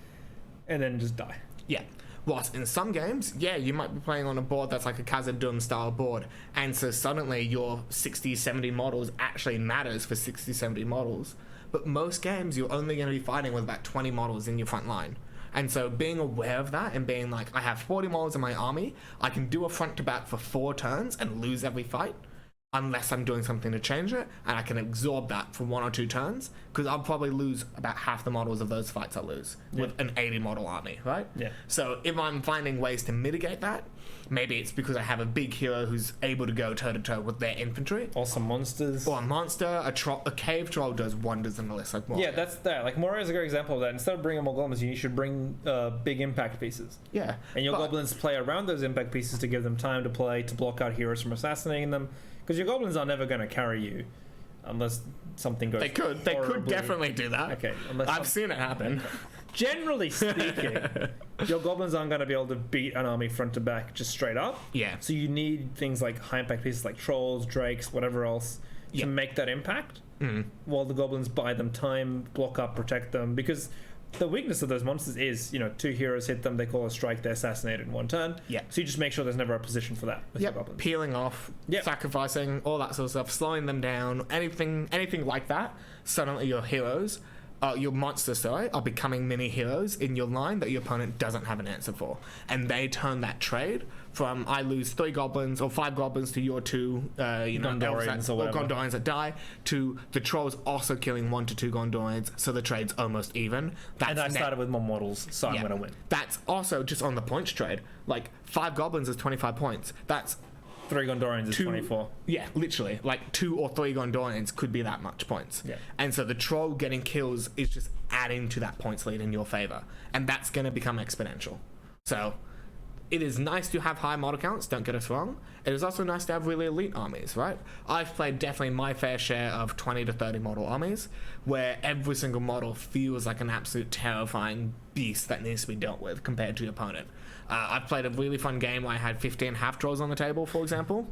and then just die. Yeah. Whilst in some games, you might be playing on a board that's like a Khazad-dûm style board, and so suddenly your 60, 70 models actually matters for 60, 70 models. But most games, you're only going to be fighting with about 20 models in your front line. And so being aware of that and being like, I have 40 models in my army, I can do a front to back for 4 turns and lose every fight, unless I'm doing something to change it, and I can absorb that for 1 or 2 turns, because I'll probably lose about half the models of those fights I lose with an 80 model army, right? Yeah. So if I'm finding ways to mitigate that, maybe it's because I have a big hero who's able to go toe-to-toe with their infantry. Or some monsters. Or a monster, a cave troll does wonders in the list. Like Moria. Yeah, that's that. Like Moria is a great example of that. Instead of bringing more goblins, you should bring big impact pieces. Yeah. And your goblins play around those impact pieces to give them time to play, to block out heroes from assassinating them. Because your goblins are never going to carry you unless something goes. They could definitely do that. Okay. I've seen it happen. Generally speaking, your goblins aren't going to be able to beat an army front to back just straight up. Yeah. So you need things like high impact pieces like trolls, drakes, whatever else to make that impact. While the goblins buy them time, block up, protect them. Because the weakness of those monsters is, 2 heroes hit them, they call a strike, they assassinate in 1 turn. Yeah. So you just make sure there's never a position for that with your goblins. Peeling off, sacrificing, all that sort of stuff, slowing them down, anything like that. Suddenly your heroes, your monsters, are becoming mini heroes in your line that your opponent doesn't have an answer for. And they turn that trade from I lose 3 goblins or 5 goblins to your 2, Gondorians or Gondorians that die, to the trolls also killing 1 to 2 Gondorians, so the trade's almost even. And I started with more models, so I'm going to win. That's also just on the points trade. Like 5 goblins is 25 points. That's 3 Gondorians is 24. Yeah, literally. Like 2 or 3 Gondorians could be that much points. Yeah. And so the troll getting kills is just adding to that points lead in your favor. And that's going to become exponential. So it is nice to have high model counts, don't get us wrong. It is also nice to have really elite armies, right? I've played definitely my fair share of 20 to 30 model armies, where every single model feels like an absolute terrifying beast that needs to be dealt with compared to your opponent. I've played a really fun game where I had 15 half trolls on the table, for example,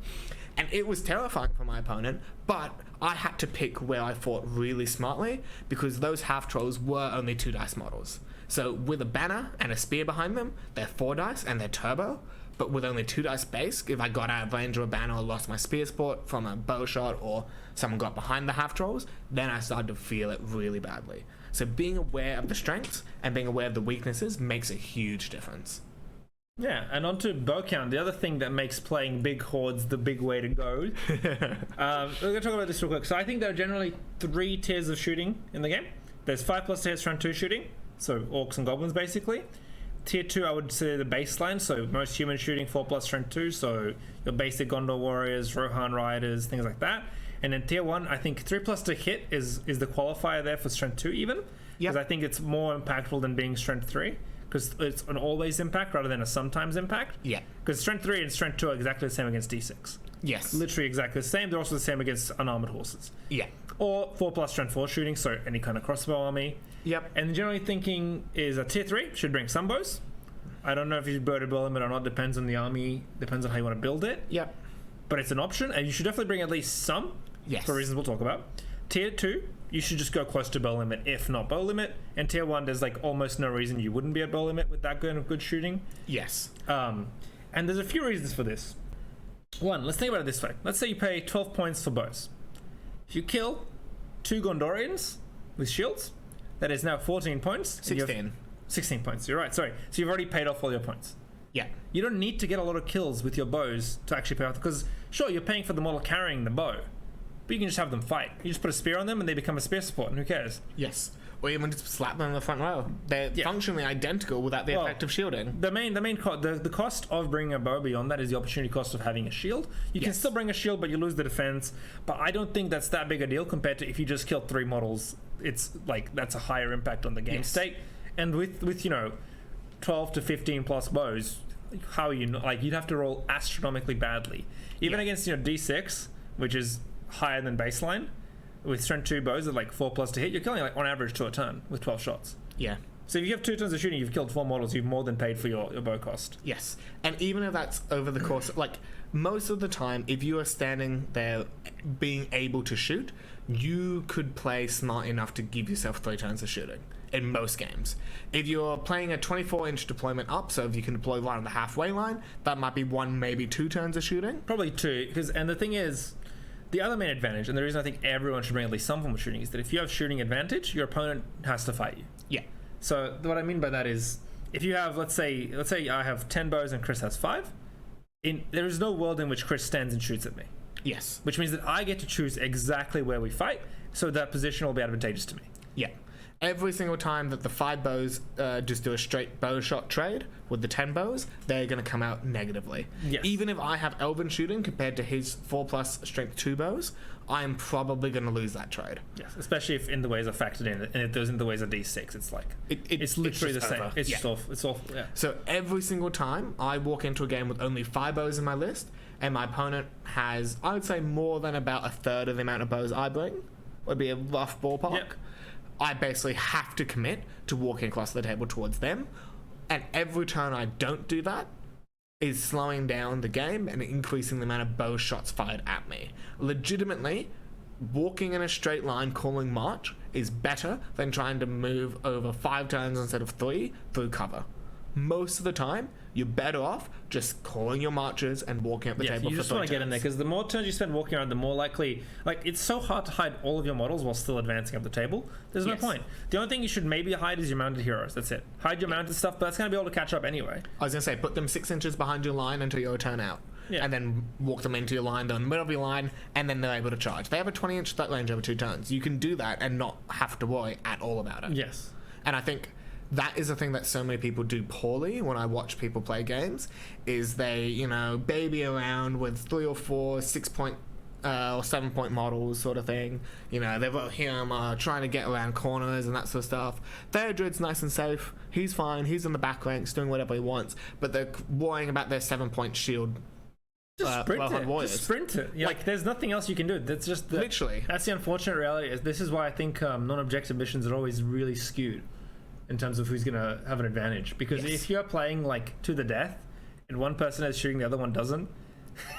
and it was terrifying for my opponent, but I had to pick where I fought really smartly, because those half trolls were only 2 dice models. So with a banner and a spear behind them, they're 4 dice and they're turbo, but with only 2 dice base, if I got out of range of a banner or lost my spear support from a bow shot or someone got behind the half trolls, then I started to feel it really badly. So being aware of the strengths and being aware of the weaknesses makes a huge difference. Yeah, and onto bow count, the other thing that makes playing big hordes the big way to go. We're going to talk about this real quick. So I think there are generally 3 tiers of shooting in the game. There's 5+ tiers round 2 shooting, so orcs and goblins basically. Tier 2, I would say the baseline, so most human shooting, 4+ strength 2, so your basic Gondor warriors, Rohan riders, things like that. And then tier 1, I think 3+ to hit is the qualifier there for strength 2 even, because I think it's more impactful than being strength 3. Because it's an always impact rather than a sometimes impact. Yeah. Because strength 3 and strength 2 are exactly the same against D6. Yes. Literally exactly the same. They're also the same against unarmored horses. Yeah. Or 4+ strength 4 shooting, so any kind of crossbow army. Yep. And generally thinking is a tier 3 should bring some bows. I don't know if you should build them or not. Depends on the army. Depends on how you want to build it. Yep. But it's an option, and you should definitely bring at least some. Yes. For reasons we'll talk about. Tier 2, you should just go close to bow limit, if not bow limit. And tier 1, there's like almost no reason you wouldn't be at bow limit with that kind of good shooting. Yes. And there's a few reasons for this. One, let's think about it this way. Let's say you pay 12 points for bows. If you kill 2 Gondorians with shields, that is now 14 points. 16 points, you're right, sorry. So you've already paid off all your points. Yeah. You don't need to get a lot of kills with your bows to actually pay off, because sure, you're paying for the model carrying the bow, but you can just have them fight. You just put a spear on them and they become a spear support, and who cares? Yes. Or even just slap them in the front row. They're functionally identical without the effect of shielding. The cost of bringing a bow beyond that is the opportunity cost of having a shield. You can still bring a shield, but you lose the defense. But I don't think that's that big a deal compared to if you just killed 3 models. It's like that's a higher impact on the game state. And with 12 to 15 plus bows, how you'd have to roll astronomically badly, even against D6, which is higher than baseline. With strength 2 bows at like 4+ to hit, you're killing like on average 2 a turn with 12 shots. Yeah. So if you have 2 turns of shooting, you've killed 4 models, you've more than paid for your bow cost. Yes. And even if that's over the course of, like, most of the time, if you are standing there being able to shoot, you could play smart enough to give yourself 3 turns of shooting in most games. If you're playing a 24-inch deployment up, so if you can deploy right on the halfway line, that might be 1, maybe 2 turns of shooting. Probably 2, and the thing is, the other main advantage, and the reason I think everyone should bring at least some form of shooting, is that if you have shooting advantage, your opponent has to fight you. Yeah. So what I mean by that is, if you have, let's say I have 10 bows and Chris has 5, there is no world in which Chris stands and shoots at me. Yes. Which means that I get to choose exactly where we fight, so that position will be advantageous to me. Yeah. Every single time that the 5 bows just do a straight bow shot trade with the 10 bows, they're going to come out negatively. Yes. Even if I have Elven shooting compared to his 4+ strength 2 bows, I am probably going to lose that trade. Yes, especially if in the ways are factored in, and if those in the ways are D6, it's like it's literally the same. Over. It's just awful. It's awful. Yeah. So every single time I walk into a game with only 5 bows in my list, and my opponent has, I would say, more than about a third of the amount of bows I bring, would be a rough ballpark. Yep. I basically have to commit to walking across the table towards them, and every turn I don't do that is slowing down the game and increasing the amount of bow shots fired at me. Legitimately, walking in a straight line calling march is better than trying to move over 5 turns instead of 3 through cover. Most of the time, you're better off just calling your marches and walking up the table. You just want to get in there, because the more turns you spend walking around, the more likely, like, it's so hard to hide all of your models while still advancing up the table. There's no point. The only thing you should maybe hide is your mounted heroes. That's it. Hide your mounted stuff, but that's going to be able to catch up anyway. I was going to say, put them 6 inches behind your line until your turn out. Yeah. And then walk them into your line, down the middle of your line, and then they're able to charge. They have a 20-inch threat range over 2 turns. You can do that and not have to worry at all about it. Yes. And I think that is the thing that so many people do poorly when I watch people play games, is they, baby around with 3 or 4 6-point or 7-point models sort of thing. They've got him trying to get around corners and that sort of stuff. Theodred's nice and safe. He's fine. He's in the back ranks doing whatever he wants. But they're worrying about their 7-point shield. Just sprint it. Like, there's nothing else you can do. That's just literally. That's the unfortunate reality. This is why I think non-objective missions are always really skewed in terms of who's going to have an advantage. Because if you're playing like to the death and one person is shooting, the other one doesn't,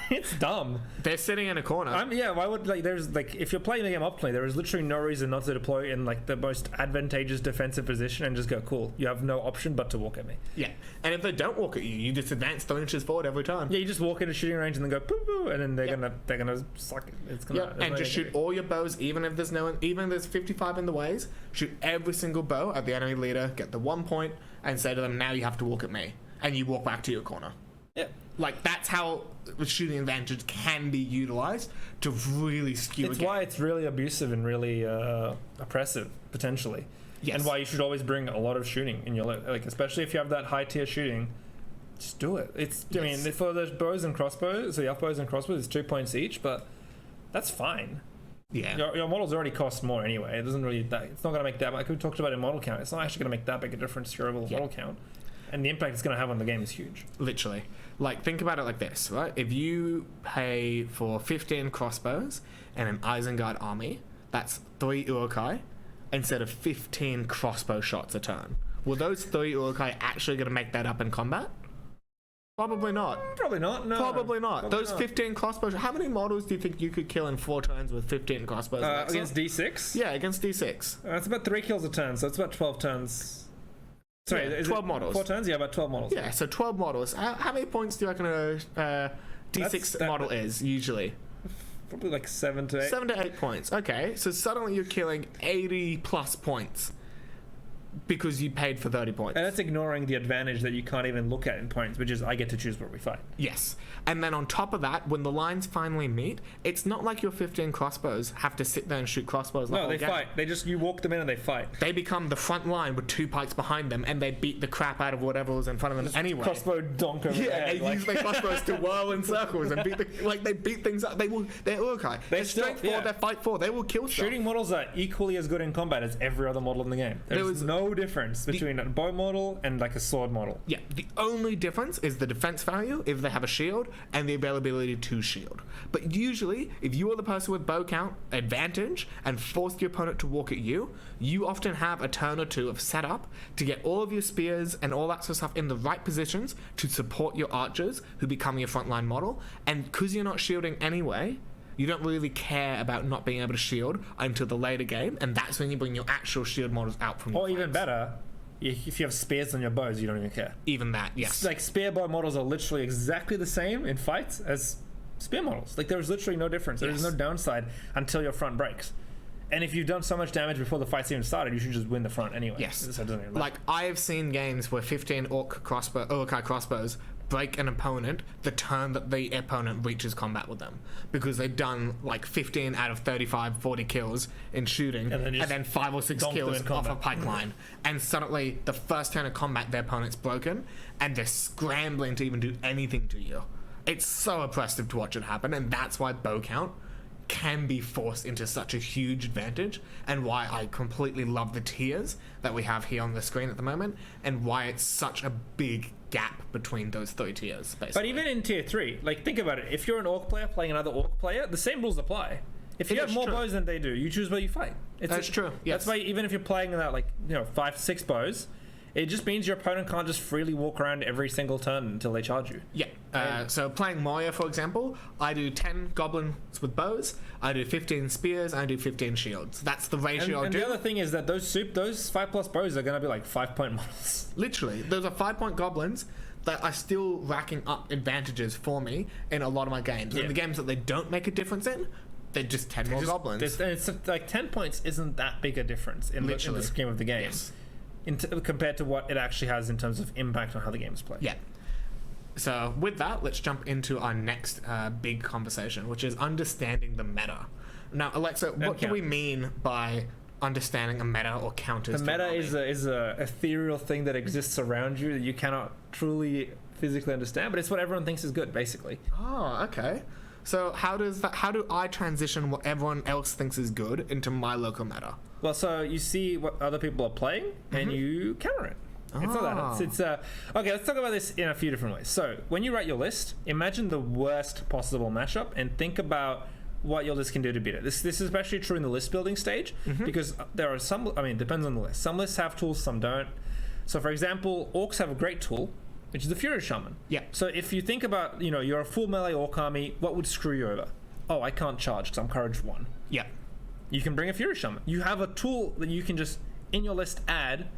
it's dumb. They're sitting in a corner. Why would, there's if you're playing the game optimally, there is literally no reason not to deploy in like the most advantageous defensive position and just go, cool, you have no option but to walk at me. Yeah. And if they don't walk at you, you just advance 3 inches forward every time. Yeah, you just walk into shooting range and then go poo poo, and then they're gonna suck it. It's gonna and just shoot all your bows, even if there's 55 in the ways. Shoot every single bow at the enemy leader, get the 1 point, and say to them, now you have to walk at me, and you walk back to your corner. Yeah. Like, that's how the shooting advantage can be utilized to really skew. It's why it's really abusive and really oppressive, potentially. Yes. And why you should always bring a lot of shooting in your especially if you have that high tier shooting. Just do it. I mean, for the bows and crossbows, so the up-bows and crossbows, it's 2 points each, but that's fine. Yeah. Your models already cost more anyway. It doesn't really. It's not going to make that. Like we talked about in model count, it's not actually going to make that big a difference to your overall model count. And the impact it's going to have on the game is huge. Literally. Like, think about it like this, right? If you pay for 15 crossbows and an Isengard army, that's 3 Urukai instead of 15 crossbow shots a turn. Well, those 3 Urukai actually going to make that up in combat? Probably not. Probably not. No. Probably not. Probably Those not. 15 crossbows. How many models do you think you could kill in 4 turns with 15 crossbows? Alexa? Against D6? Yeah, against D6. It's about 3 kills a turn, so it's about 12 turns. Sorry, Yeah, is 12 it models. 4 turns? Yeah, about 12 models. Yeah, so 12 models. How many points do you reckon a D6 model is usually? Probably like 7 to 8. 7 to 8 points. Okay, so suddenly you're killing 80 plus points because you paid for 30 points. And that's ignoring the advantage that you can't even look at in points, which is I get to choose where we fight. Yes. And then on top of that, when the lines finally meet, it's not like your 15 crossbows have to sit there and shoot crossbows. No, they fight. They just, you walk them in and they fight. They become the front line with 2 pikes behind them, and they beat the crap out of whatever was in front of them anyway. Crossbow donk over Yeah, their they head, use their crossbows to whirl in circles and beat they beat things up. They're Urkai. They're still- strength 4, yeah. they're fight 4. They will kill stuff. Shooting models are equally as good in combat as every other model in the game. There's no difference between a bow model and like a sword model. Yeah, the only difference is the defense value if they have a shield and the availability to shield. But usually, if you are the person with bow count advantage and force the opponent to walk at you, you often have a turn or 2 of setup to get all of your spears and all that sort of stuff in the right positions to support your archers who become your frontline model. And because you're not shielding anyway, you don't really care about not being able to shield until the later game, and that's when you bring your actual shield models out from your Or even fights. better, if you have spears on your bows, you don't even care. Even that, yes. It's like spear bow models are literally exactly the same in fights as spear models. Like there's literally no difference. There's Yes. no downside until your front breaks. And if you've done so much damage before the fight's even started, you should just win the front anyway. Yes. So it doesn't even matter. Like, I have seen games where 15 Urkai crossbows break an opponent the turn that the opponent reaches combat with them, because they've done like 15 out of 35, 40 kills in shooting, and then 5 or 6 donk them kills in off a combat. pipeline, and suddenly the first turn of combat their opponent's broken, and they're scrambling to even do anything to you. It's so oppressive to watch it happen, and that's why bow count can be forced into such a huge advantage, and why I completely love the tiers that we have here on the screen at the moment, and why it's such a big gap between those 3 tiers, basically. But even in tier 3, like think about it. If you're an orc player playing another orc player, the same rules apply. If you It have is more true. bows than they do, you choose where you fight. That's true, yes. That's why even if you're playing that, like, 5, 6 bows, it just means your opponent can't just freely walk around every single turn until they charge you. Yeah. So playing Moya, for example, I do 10 goblins with bows, I do 15 spears, I do 15 shields. That's the ratio I And do. the other thing is that those 5+ bows are going to be like 5-point models. Literally, those are 5-point goblins that are still racking up advantages for me in a lot of my games. Yeah. And the games that they don't make a difference in, they're just 10 more goblins. It's like 10 points isn't that big a difference in the scheme of the game. Yes. Compared to what it actually has in terms of impact on how the game is played. Yeah. So with that, let's jump into our next big conversation, which is understanding the meta. Now, Alexa, what do we mean by understanding a meta or counters? The meta is a ethereal thing that exists around you that you cannot truly physically understand, but it's what everyone thinks is good, basically. Oh, okay. So how do I transition what everyone else thinks is good into my local meta? Well, so you see what other people are playing, and you counter it. It's not that. It's okay, let's talk about this in a few different ways. So when you write your list, imagine the worst possible matchup and think about what your list can do to beat it. This is especially true in the list building stage, because there are some, it depends on the list. Some lists have tools, some don't. So for example, orcs have a great tool, which is the Fury Shaman. Yeah. So if you think about, you're a full melee orc army, what would screw you over? Oh, I can't charge because I'm courage 1. Yeah. You can bring a Fury Shaman. You have a tool that you can just, in your list, add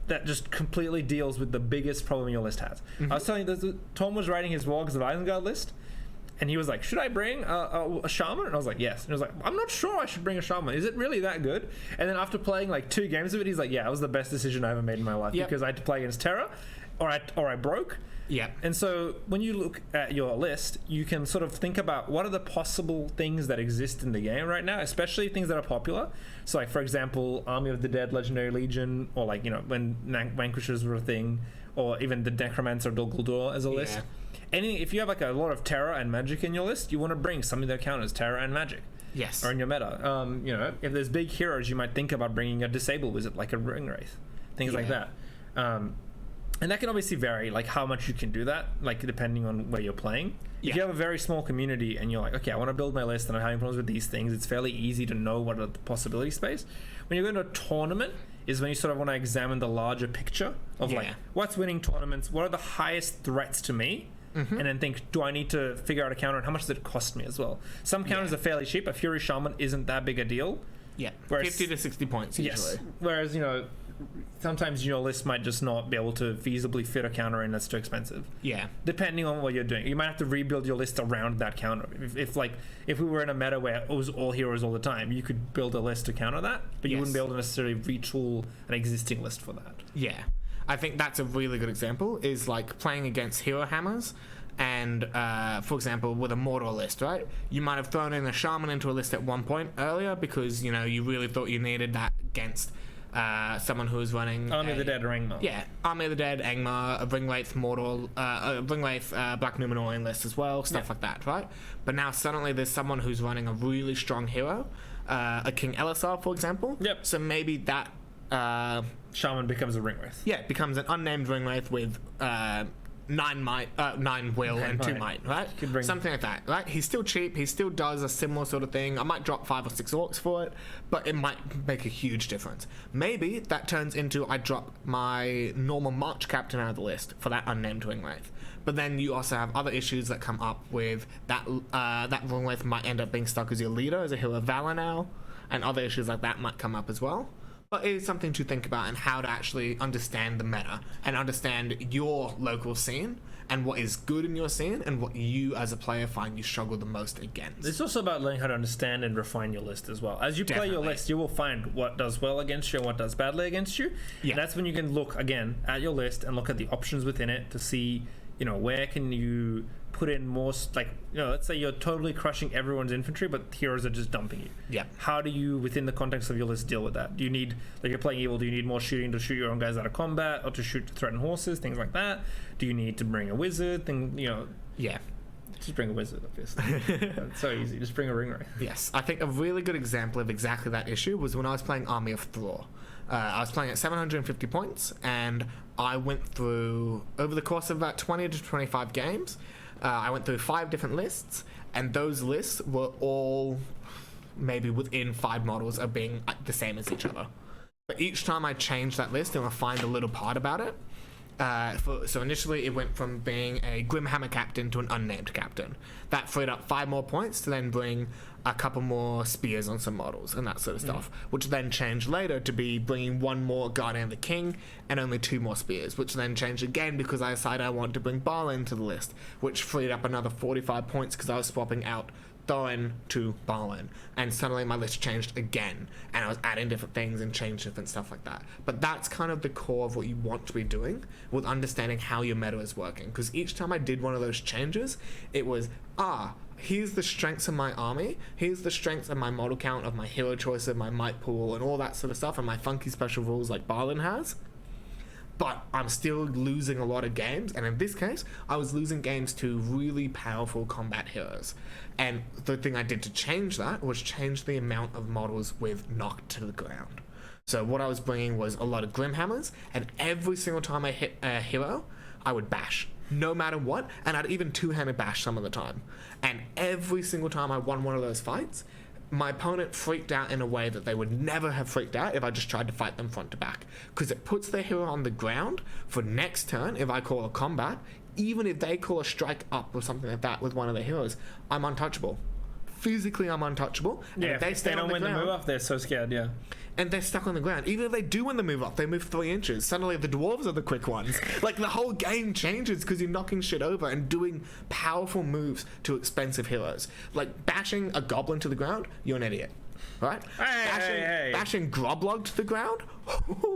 that just completely deals with the biggest problem your list has. I was telling you, Tom was writing his Wargs of Isengard list, and he was like, should I bring a Shaman? And I was like, yes. And he was like, I'm not sure I should bring a Shaman. Is it really that good? And then after playing like 2 games of it, he's like, yeah, it was the best decision I ever made in my life, because I had to play against Terra, or I broke. Yeah. And so when you look at your list, you can sort of think about what are the possible things that exist in the game right now, especially things that are popular. So like, for example, Army of the Dead, Legendary Legion, or like, when Vanquishers were a thing, or even the Necromancer Dol Guldur as a list. Anything, if you have like a lot of terror and magic in your list, you want to bring something that counters terror and magic. Yes. Or in your meta. If there's big heroes, you might think about bringing a Disable Wizard, like a Ring Wraith. Things like that. And that can obviously vary, like how much you can do that, like depending on where you're playing. If you have a very small community and you're like, okay, I want to build my list and I'm having problems with these things, it's fairly easy to know what are the possibility space. When you go into a tournament is when you sort of want to examine the larger picture of like, what's winning tournaments, what are the highest threats to me, and then think, do I need to figure out a counter and how much does it cost me as well? Some counters are fairly cheap. A Fury Shaman isn't that big a deal. Yeah, Whereas, 50 to 60 points usually. Yes. Whereas, sometimes your list might just not be able to feasibly fit a counter in that's too expensive. Yeah. Depending on what you're doing, you might have to rebuild your list around that counter. If we were in a meta where it was all heroes all the time, you could build a list to counter that, but you wouldn't be able to necessarily retool an existing list for that. Yeah, I think that's a really good example. Is like playing against hero hammers. And for example, with a mortal list, right? You might have thrown in a shaman into a list at one point earlier because you really thought you needed that against someone who was running Army of the Dead or Angmar. Yeah, Army of the Dead, Angmar, a Ringwraith mortal, a Ringwraith Black Numenorian list as well, stuff like that, right? But now suddenly there's someone who's running a really strong hero, a King Elisar, for example. Yep. So maybe that Shaman becomes a Ringwraith. Yeah, it becomes an unnamed Ringwraith with 9 will, and 2 might, right? Something like that, right? He's still cheap. He still does a similar sort of thing. I might drop 5 or 6 orcs for it, but it might make a huge difference. Maybe that turns into I drop my normal March captain out of the list for that unnamed Ringwraith. But then you also have other issues that come up with that. That Ringwraith might end up being stuck as your leader, as a hero of Valor now, and other issues like that might come up as well. But it is something to think about and how to actually understand the meta and understand your local scene and what is good in your scene and what you as a player find you struggle the most against. It's also about learning how to understand and refine your list as well. As you play your list, you will find what does well against you and what does badly against you. Yeah. And that's when you can look again at your list and look at the options within it to see, where can you put in more, let's say you're totally crushing everyone's infantry, but heroes are just dumping you. Yeah. How do you, within the context of your list, deal with that? Do you need, you're playing evil, do you need more shooting to shoot your own guys out of combat, or to shoot to threaten horses, things like that? Do you need to bring a wizard? Yeah. Just bring a wizard, obviously. It's so easy. Just bring a Ringwraith. Yes. I think a really good example of exactly that issue was when I was playing Army of Thror. I was playing at 750 points, and I went through, over the course of about 20 to 25 games, I went through 5 different lists, and those lists were all maybe within 5 models of being the same as each other. But each time I changed that list, and I find a little part about it. So initially it went from being a Grimhammer captain to an unnamed captain. That freed up 5 more points to then bring a couple more spears on some models and that sort of stuff, which then changed later to be bringing 1 more Guardian of the King and only 2 more spears, which then changed again because I decided I wanted to bring Balin to the list, which freed up another 45 points because I was swapping out Thorin to Balin, and suddenly my list changed again, and I was adding different things and changed different stuff like that. But that's kind of the core of what you want to be doing with understanding how your meta is working, because each time I did one of those changes, it was, here's the strengths of my army, here's the strengths of my model count, of my hero choice, of my might pool, and all that sort of stuff, and my funky special rules like Balin has. But I'm still losing a lot of games, and in this case, I was losing games to really powerful combat heroes. And the thing I did to change that was change the amount of models with knocked to the ground. So what I was bringing was a lot of Grimhammers, and every single time I hit a hero, I would bash, no matter what, and I'd even two-handed bash some of the time. And every single time I won one of those fights, my opponent freaked out in a way that they would never have freaked out if I just tried to fight them front to back. Because it puts their hero on the ground for next turn, if I call a combat, even if they call a strike up or something like that with one of their heroes, I'm untouchable. Physically, I'm untouchable. Yeah, and if they don't win the move up, they're so scared, yeah. And they're stuck on the ground. Even if they do win the move up, they move 3 inches. Suddenly the dwarves are the quick ones. Like, the whole game changes because you're knocking shit over and doing powerful moves to expensive heroes. Like, bashing a goblin to the ground, you're an idiot. Right? Bashing Groblog to the ground?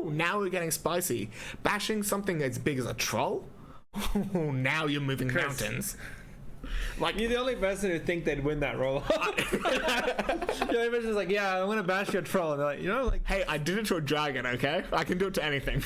Now we're getting spicy. Bashing something as big as a troll? Now you're moving mountains. Like, you're the only person who think they'd win that roll. The only person is like, yeah, I'm gonna bash your troll, and they're like, hey, I did it to a dragon, okay? I can do it to anything.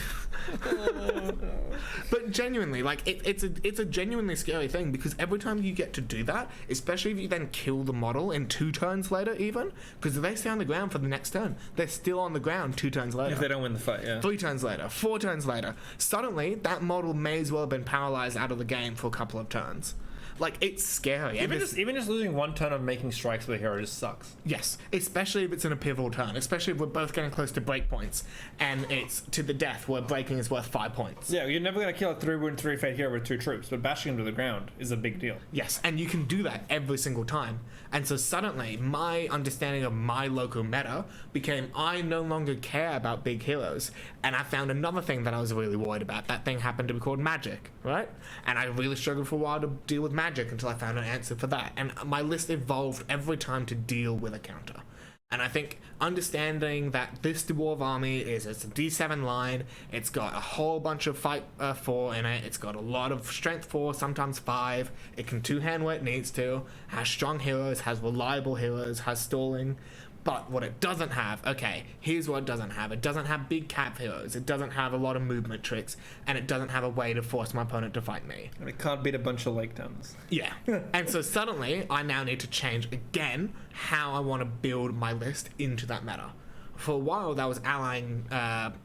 But genuinely, like, it's a genuinely scary thing, because every time you get to do that, especially if you then kill the model in 2 turns later, even, because if they stay on the ground for the next turn, they're still on the ground 2 turns later. If they don't win the fight, yeah. 3 turns later, 4 turns later, suddenly that model may as well have been paralyzed out of the game for a couple of turns. Like, it's scary. And Even just losing one turn of making strikes with a hero just sucks. yes, especially if it's in a pivotal turn, especially if we're both getting close to break points, and it's to the death where breaking is worth 5 points. Yeah, you're never going to kill a 3-wound, 3-fate hero with 2 troops, but bashing him to the ground is a big deal. Yes, and you can do that every single time. And so suddenly, my understanding of my local meta became I no longer care about big heroes. And I found another thing that I was really worried about. That thing happened to be called magic, right? And I really struggled for a while to deal with magic until I found an answer for that. And my list evolved every time to deal with a counter. And I think understanding that this Dwarf army it's a D7 line, it's got a whole bunch of fight 4 in it, it's got a lot of strength 4, sometimes 5, it can 2-hand where it needs to, has strong heroes, has reliable heroes, has stalling. But what it doesn't have, okay, here's what it doesn't have. It doesn't have big cap heroes, it doesn't have a lot of movement tricks, and it doesn't have a way to force my opponent to fight me. And it can't beat a bunch of Lake Towns. Yeah. And so suddenly, I now need to change again how I want to build my list into that meta. For a while, that was allying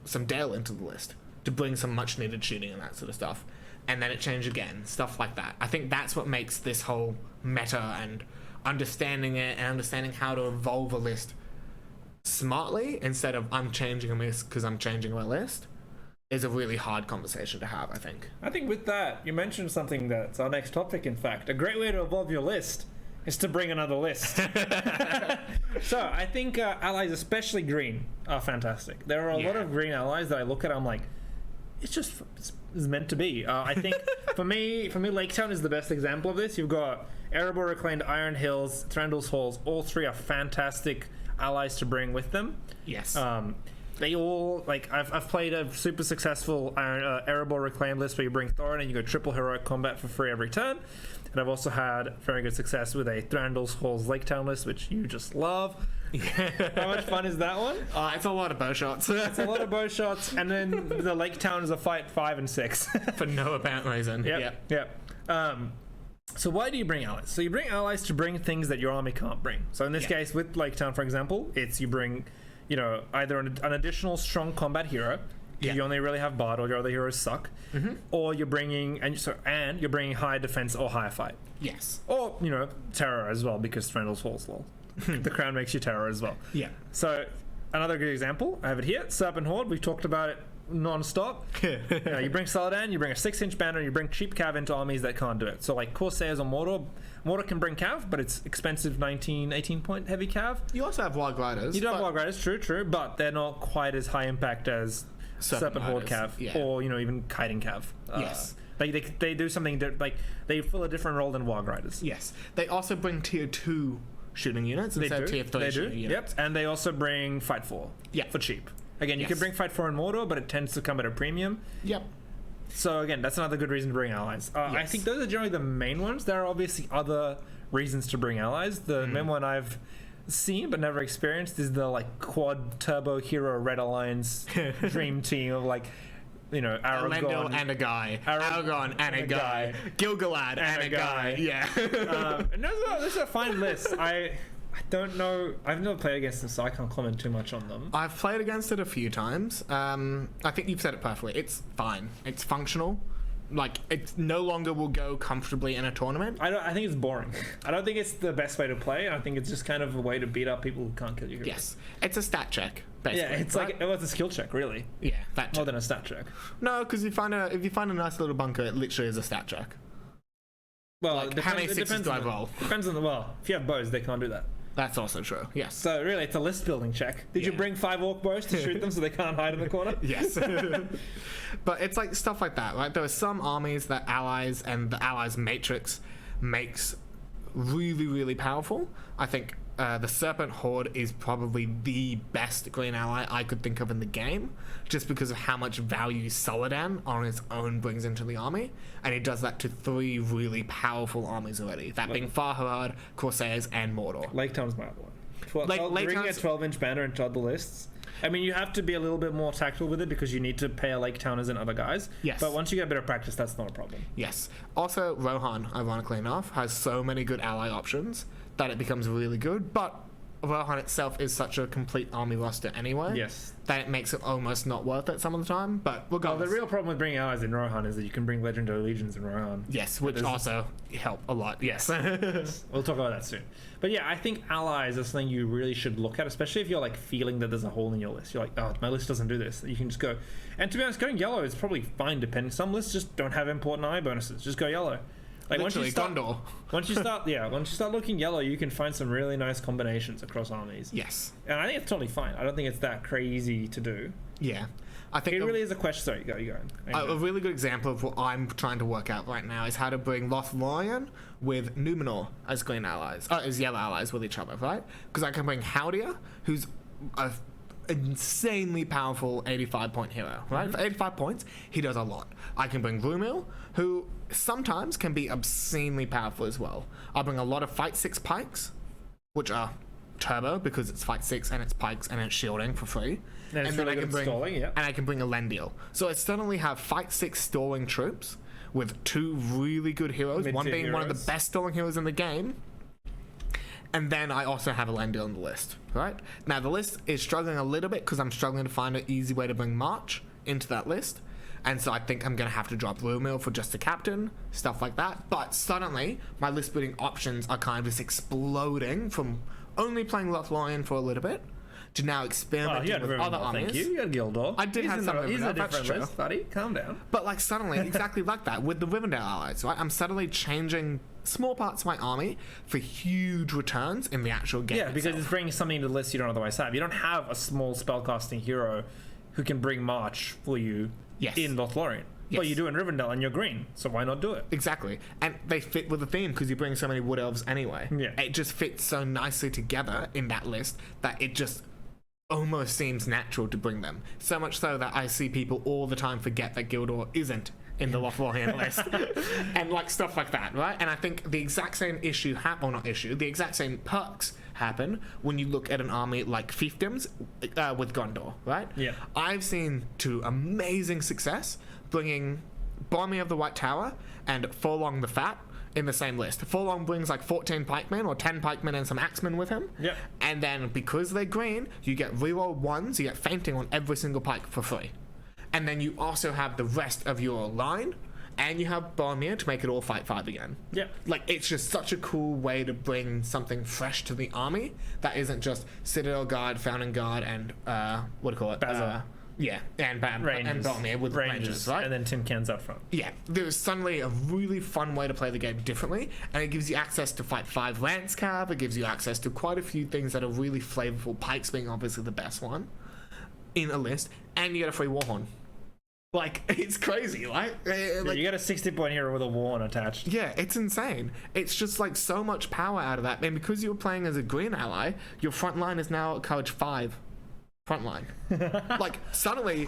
some Dale into the list to bring some much needed shooting and that sort of stuff. And then it changed again, stuff like that. I think that's what makes this whole meta and understanding it and understanding how to evolve a list smartly instead of I'm changing a list because I'm changing my list is a really hard conversation to have, I think. I think with that, you mentioned something that's our next topic, in fact. A great way to evolve your list is to bring another list. So I think allies, especially green, are fantastic. There are a lot of green allies that I look at, I'm like, it's meant to be. I think for me, Lake Town is the best example of this. You've got Erebor Reclaimed, Iron Hills, Thranduil's Halls. All 3 are fantastic allies to bring with them. Yes. They all, like, I've played a super successful Erebor Reclaimed list where you bring Thorin and you go triple heroic combat for free every turn. And I've also had very good success with a Thranduil's Halls Lake Town list, which you just love. How much fun is that one? It's a lot of bow shots. It's a lot of bow shots, and then the Lake Town is a fight 5 and 6. For no apparent reason. Yep. So why do you bring allies? So you bring allies to bring things that your army can't bring. So in this case, with Lake Town, for example, it's you bring, either an additional strong combat hero. You only really have Bard, or your other heroes suck. Mm-hmm. Or you're bringing and you're bringing high defense or higher fight. Yes. Or terror as well, because Thranduil's Halls, lol. The crown makes you terror as well. Yeah. So another good example, I have it here. Serpent Horde. We've talked about it non-stop. You bring Saladin, you bring a 6-inch banner, you bring cheap cav into armies that can't do it. So like Corsairs or Mordor can bring cav, but it's expensive 18 point heavy cav. You also have Warg Riders. You do have Warg Riders, true, but they're not quite as high impact as Serpent Horde cav, or even kiting cav. Yes. They do something they fill a different role than Warg Riders. Yes. They also bring tier 2 shooting units instead of tier 3 shooting units. Yep. And they also bring Fight 4 for cheap. Again, you can bring Fight 4 in Mordor, but it tends to come at a premium. Yep. So again, that's another good reason to bring allies. I think those are generally the main ones. There are obviously other reasons to bring allies. The main one I've seen but never experienced is the quad turbo hero Red Alliance dream team of Aragorn and a guy, Aragorn and a guy, Gil-galad and a guy. Yeah. And those are a fine list. I don't know. I've never played against them, so I can't comment too much on them. I've played against it a few times. I think you've said it perfectly. It's fine. It's functional. It no longer will go comfortably in a tournament. I think it's boring. I don't think it's the best way to play. I think it's just kind of a way to beat up people who can't kill you. Yes. It's a stat check, basically. Yeah, it's it's a skill check, really. Yeah, that more than a stat check. No, because if you find a nice little bunker, it literally is a stat check. Well, how many sixes do I roll? Depends on if you have bows, they can't do that. That's also true, yes. So really, it's a list building check. Did you bring 5 orc bows to shoot them so they can't hide in the corner? Yes. But it's stuff like that, right? There are some armies that allies and the allies matrix makes really, really powerful. I think the Serpent Horde is probably the best green ally I could think of in the game, just because of how much value Saladin on its own brings into the army, and he does that to 3 really powerful armies already, that being Farhad, Corsairs, and Mordor. Lake Town's my one. Bringing a 12-inch banner into other lists. I mean, you have to be a little bit more tactile with it because you need to pay a Lake Towners and other guys. Yes. But once you get a bit of practice, that's not a problem. Yes. Also, Rohan, ironically enough, has so many good ally options that it becomes really good, but Rohan itself is such a complete army roster anyway. Yes. That it makes it almost not worth it some of the time. But Well, regardless, the real problem with bringing allies in Rohan is that you can bring legendary legions in Rohan. yes, which also help a lot. Yes. We'll talk about that soon. But yeah, I think allies are something you really should look at, especially if you're like feeling that there's a hole in your list. You're like, oh, my list doesn't do this. You can just go. And to be honest, going yellow is probably fine. Depending, some lists just don't have important eye bonuses. Just go yellow. Like Literally, Gondor. once you start looking yellow, you can find some really nice combinations across armies. Yes. And I think it's totally fine. I don't think it's that crazy to do. Yeah. I think It really is a question. Sorry, you go. a really good example of what I'm trying to work out right now is how to bring Lothlorien with Numenor as green allies, as yellow allies with each other, right? Because I can bring Haldir, who's a insanely powerful 85-point hero, right? For 85 points, he does a lot. I can bring Rumil, who sometimes can be obscenely powerful as well. I bring a lot of Fight 6 pikes, which are turbo because it's Fight 6 and it's pikes and it's shielding for free. And it's really good at stalling, yeah. And I can bring Elendil. So I suddenly have Fight 6 stalling troops with 2 really good heroes, one Mid-tier being one of heroes. the best stalling heroes in the game. And then I also have Elendil on the list, right? Now, the list is struggling a little bit because I'm struggling to find an easy way to bring March into that list. And so I think I'm going to have to drop Rumil for just a captain, stuff like that. But suddenly, my list building options are kind of just exploding from only playing Lothlorien for a little bit to now experimenting with other armies. Thank you. You got Gildor. I did have some He's Rivendell, a that's different true. list, buddy. Calm down. But like suddenly, exactly like that, with the Rivendell allies, right? I'm suddenly changing small parts of my army for huge returns in the actual game. Yeah, because itself. it's bringing something to the list you don't otherwise have. You don't have a small spellcasting hero who can bring March for you Yes. in Lothlorien. Yes. But you do in Rivendell and you're green, so why not do it? Exactly. And they fit with the theme because you bring so many wood elves anyway. Yeah. It just fits so nicely together in that list that it just almost seems natural to bring them. So much so that I see people all the time forget that Gildor isn't in the Lothlorien list. And like stuff like that, right? And I think the exact same issue the exact same perks happen when you look at an army like Fiefdoms with Gondor, right? Yeah. I've seen to amazing success bringing Boromir of the White Tower and Forlong the Fat in the same list. Forlong brings like 14 pikemen or 10 pikemen and some axemen with him. Yeah. And then because they're green, you get reroll ones, you get fainting on every single pike for free. And then you also have the rest of your line, and you have Boromir to make it all fight 5 again. Yeah. Like, it's just such a cool way to bring something fresh to the army that isn't just Citadel Guard, Fountain Guard, and, what do you call it? Basil. Yeah, and Boromir with Rangers, right? And then Tim Ken's up front. Yeah, there's suddenly a really fun way to play the game differently, and it gives you access to fight 5 Lance Cab, it gives you access to quite a few things that are really flavorful, Pikes being obviously the best one, in a list, and you get a free Warhorn. Like, it's crazy, right? Yeah, you got a 60-point hero with a Warren attached. Yeah, it's insane. It's just like so much power out of that, and because you're playing as a green ally, your front line is now at courage 5. Frontline. Like suddenly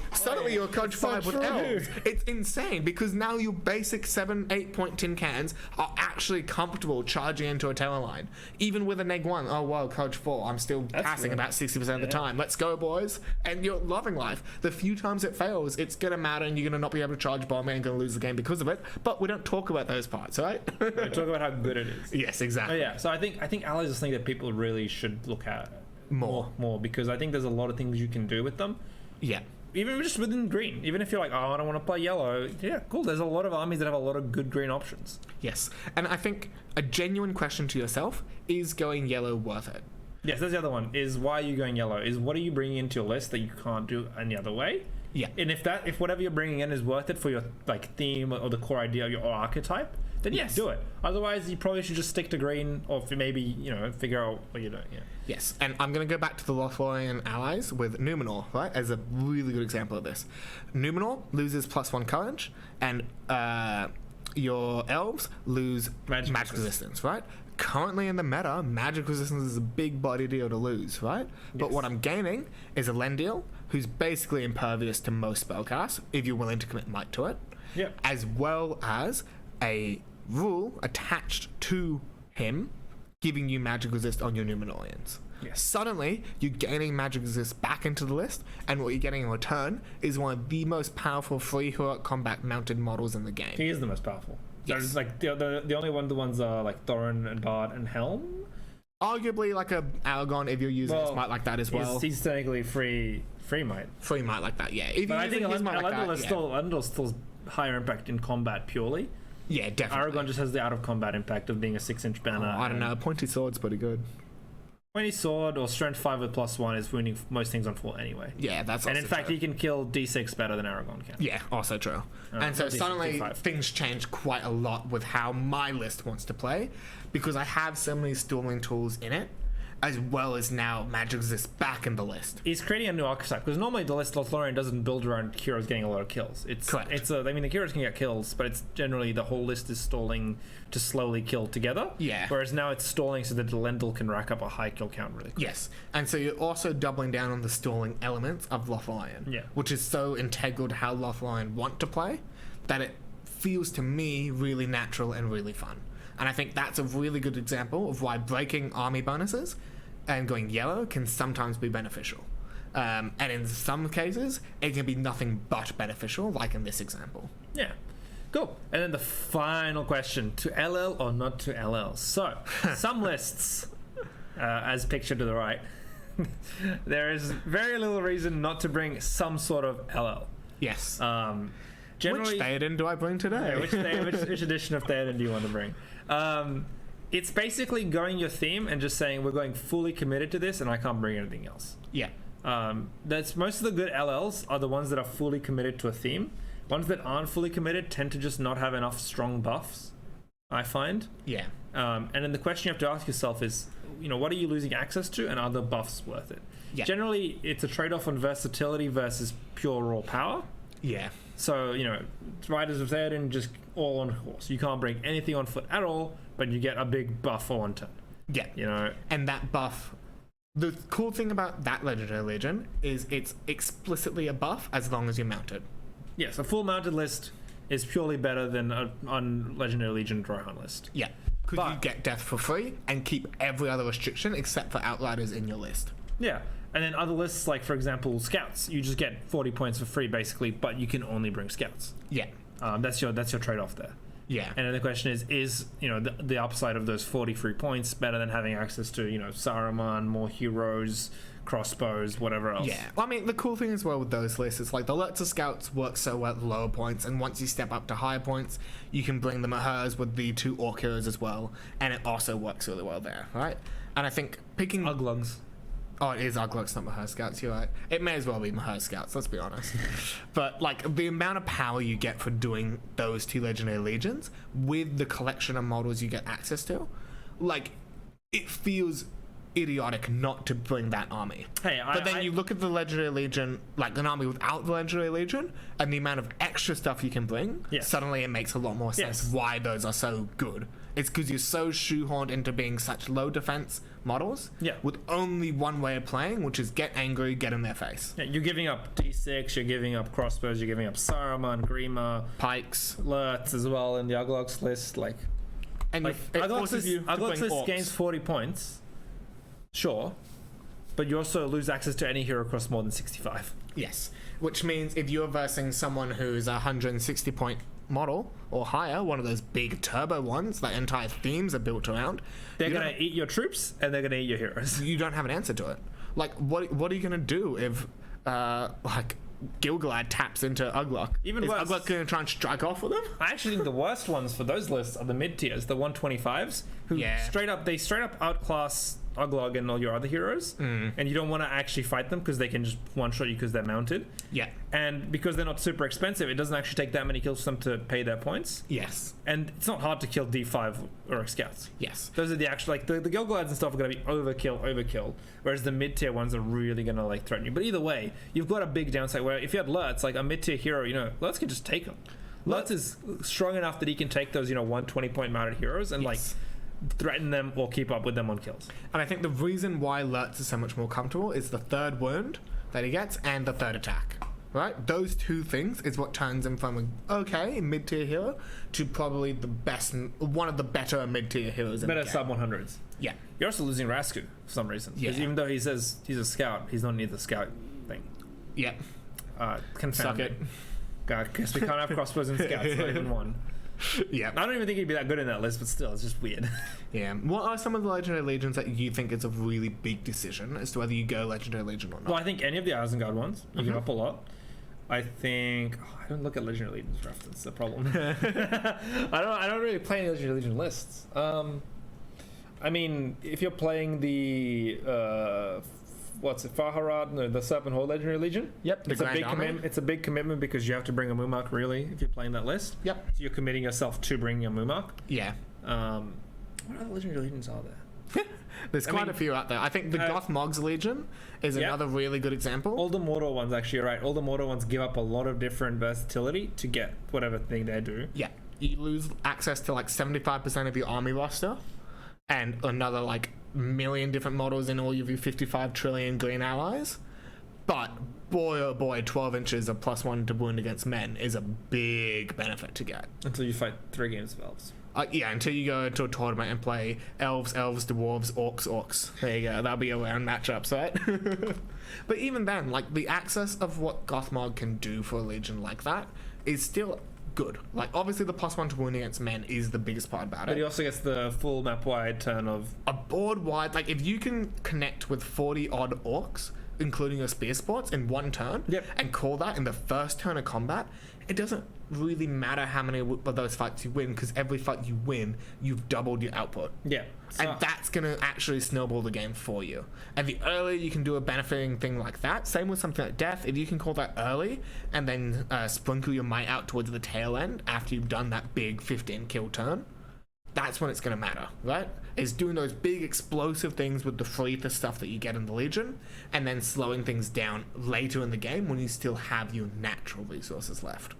you're coach so 5 with true. elves. It's insane because now your basic 7-8 point tin cans are actually comfortable charging into a tower line. Even with a neg 1, oh wow, coach 4, I'm still passing good. about 60% of the time. Let's go, boys. And you're loving life. The few times it fails, it's gonna matter and you're gonna not be able to charge Bomber and gonna lose the game because of it. But we don't talk about those parts, right? We talk about how good it is. Yes, exactly. Oh, yeah, so I think allies is something that people really should look at More. because I think there's a lot of things you can do with them. Yeah. Even just within green. Even if you're like, oh, I don't want to play yellow. Yeah, cool. There's a lot of armies that have a lot of good green options. Yes. And I think a genuine question to yourself, is going yellow worth it? Yes, that's the other one. Is why are you going yellow? Is what are you bringing into your list that you can't do any other way? Yeah. And if whatever you're bringing in is worth it for your like theme or the core idea of your archetype, then yes, do it. Otherwise, you probably should just stick to green, or maybe figure out what you're doing. Yeah. Yes, and I'm going to go back to the Lothlorien allies with Numenor, right, as a really good example of this. Numenor loses +1 courage, and your elves lose magic resistance, right? Currently in the meta, magic resistance is a big body deal to lose, right? But what I'm gaining is a Elendil, who's basically impervious to most spellcasts, if you're willing to commit might to it, as well as a rule attached to him, giving you magic resist on your Numenorians. Yes. Suddenly, you're gaining magic resist back into the list, and what you're getting in return is one of the most powerful free heroic combat mounted models in the game. He is the most powerful. Yes. There's like the only the ones are like Thorin and Bard and Helm. Arguably, like a Aragon, if you're using his might like that as well. He's technically free might. Free might like that, yeah. If But I think Elendil is yeah. still higher impact in combat purely. Yeah, definitely. Aragon just has the out of combat impact of being a 6-inch banner. I don't know. Pointy sword's pretty good. 20 sword or strength 5 with +1 is wounding most things on full anyway. Yeah, that's also And in fact, true. he can kill D6 better than Aragon can. Yeah, also true. And so not D6, suddenly D5. things change quite a lot with how my list wants to play, because I have so many stalling tools in it, as well as now magic exists back in the list. He's creating a new archetype because normally the list Lothlorien doesn't build around heroes getting a lot of kills. Correct. I mean, the heroes can get kills, but it's generally the whole list is stalling to slowly kill together. Yeah. Whereas now it's stalling so that the Elendil can rack up a high kill count really quick. Yes, and so you're also doubling down on the stalling elements of Lothlorien, Yeah. which is so integral to how Lothlorien want to play that it feels to me really natural and really fun. And I think that's a really good example of why breaking army bonuses and going yellow can sometimes be beneficial. And in some cases, it can be nothing but beneficial, like in this example. Yeah. Cool. And then the final question, to LL or not to LL? So, some lists, as pictured to the right, there is very little reason not to bring some sort of LL. Yes. Generally, Which Theoden do I bring today? which edition of Theoden do you want to bring? It's basically going your theme and just saying we're going fully committed to this and I can't bring anything else. Yeah. That's most of the good LLs are the ones that are fully committed to a theme. Ones that aren't fully committed tend to just not have enough strong buffs, I find. Yeah. And then the question you have to ask yourself is, what are you losing access to and are the buffs worth it? Yeah. Generally, it's a trade-off on versatility versus pure raw power. Yeah. So, Riders of Theoden just all on horse. You can't bring anything on foot at all, but you get a big buff for one turn. Yeah. And that buff, the cool thing about that Legendary Legion is it's explicitly a buff as long as you're mounted. Yes, a full mounted list is purely better than on Legendary Legion dry hunt list. Yeah. Because you get death for free and keep every other restriction except for Outriders in your list. Yeah. And then other lists, like, for example, Scouts, you just get 40 points for free, basically, but you can only bring Scouts. Yeah. That's your trade-off there. Yeah. And then the question is the upside of those 40 free points better than having access to, Saruman, more heroes, crossbows, whatever else? Yeah. Well, I mean, the cool thing as well with those lists is, like, the Lurtzer Scouts work so well at lower points, and once you step up to higher points, you can bring the Mahers with the 2 Orc heroes as well, and it also works really well there, right? And I think picking... Uglugs. Oh, it is Uglugs, not Maher Scouts, you're right. It may as well be Maher Scouts, let's be honest. But, like, the amount of power you get for doing those 2 Legendary Legions with the collection of models you get access to, like, it feels idiotic not to bring that army. But then you look at the Legendary Legion, like an army without the Legendary Legion, and the amount of extra stuff you can bring, suddenly it makes a lot more sense why those are so good. It's because you're so shoehorned into being such low defense models with only one way of playing, which is get angry, get in their face. Yeah, you're giving up D6, you're giving up crossbows, you're giving up Saruman, Grima, Pikes, Lurtz as well in the Uglugs list. And it forces you to bring Uglugs list orcs. gains 40 points, sure, but you also lose access to any hero across more than 65. Yes, which means if you're versing someone who's a 160 point model or higher, one of those big turbo ones that entire themes are built around, they're going to eat your troops and they're going to eat your heroes. You don't have an answer to it. Like, what are you going to do if, like, Gilgalad taps into Ugluk? Even is worse, Ugluk going to try and strike off with him? I actually think the worst ones for those lists are the mid tiers, the 125s, who straight up outclass Uglug and all your other heroes, and you don't want to actually fight them because they can just one-shot you because they're mounted. Yeah. And because they're not super expensive, it doesn't actually take that many kills for them to pay their points. Yes. And it's not hard to kill D5 or Scouts. Yes. Those are the actual, like, the Gilgalads and stuff are going to be overkill, whereas the mid-tier ones are really going to, like, threaten you. But either way, you've got a big downside where if you had Lurtz, like a mid-tier hero, Lurtz can just take them. Lurtz is strong enough that he can take those, 120-point mounted heroes and, like, threaten them or keep up with them on kills. And I think the reason why Lurtz is so much more comfortable is the 3rd wound that he gets and the 3rd attack. Right? Those 2 things is what turns him from an okay mid-tier hero to probably the best, one of the better mid-tier heroes in the game. Better sub-100s. Yeah. You're also losing Rasku for some reason. Because even though he says he's a scout, he's not near the scout thing. Yeah. Confound Suck it. God, because we can't have crossbows and scouts, not even one. Yeah. I don't even think he'd be that good in that list, but still, it's just weird. Yeah. What are some of the Legendary Legions that you think is a really big decision as to whether you go Legendary Legion or not? Well, I think any of the Isengard ones, you give up a lot. I think I don't look at Legendary Legions draft. That's the problem. I don't really play any Legendary Legion lists. I mean, if you're playing the Faharad, no, the Serpent Horde Legendary Legion. Yep. It's a big commitment. It's a big commitment because you have to bring a Mumark really if you're playing that list. Yep. So you're committing yourself to bringing a Mumark. Yeah. What other Legendary Legions are there? There's quite a few out there. I think the Goth Mogs Legion is another really good example. All the Mordor ones, actually, you're right. All the Mordor ones give up a lot of different versatility to get whatever thing they do. Yeah. You lose access to like 75% of your army roster and another like million different models in all of your 55 trillion green allies. But boy, oh boy, 12 inches of +1 to wound against men is a big benefit to get. Until you fight 3 games of elves. Yeah, until you go to a tournament and play elves, dwarves, orcs. There you go. That'll be around matchups, right? But even then, like, the access of what Gothmog can do for a legion like that is still good. Like, obviously the +1 to wound against men is the biggest part about it. But he also gets the full map-wide turn of... A board-wide, like, if you can connect with 40-odd orcs, including your spear sports, in one turn, and call that in the first turn of combat, it doesn't really matter how many of those fights you win, because every fight you win, you've doubled your output. Yeah. And that's going to actually snowball the game for you. And the earlier you can do a benefiting thing like that, same with something like Death, if you can call that early and then sprinkle your might out towards the tail end after you've done that big 15 kill turn, that's when it's going to matter, right? Is doing those big explosive things with the Freetha stuff that you get in the Legion, and then slowing things down later in the game when you still have your natural resources left.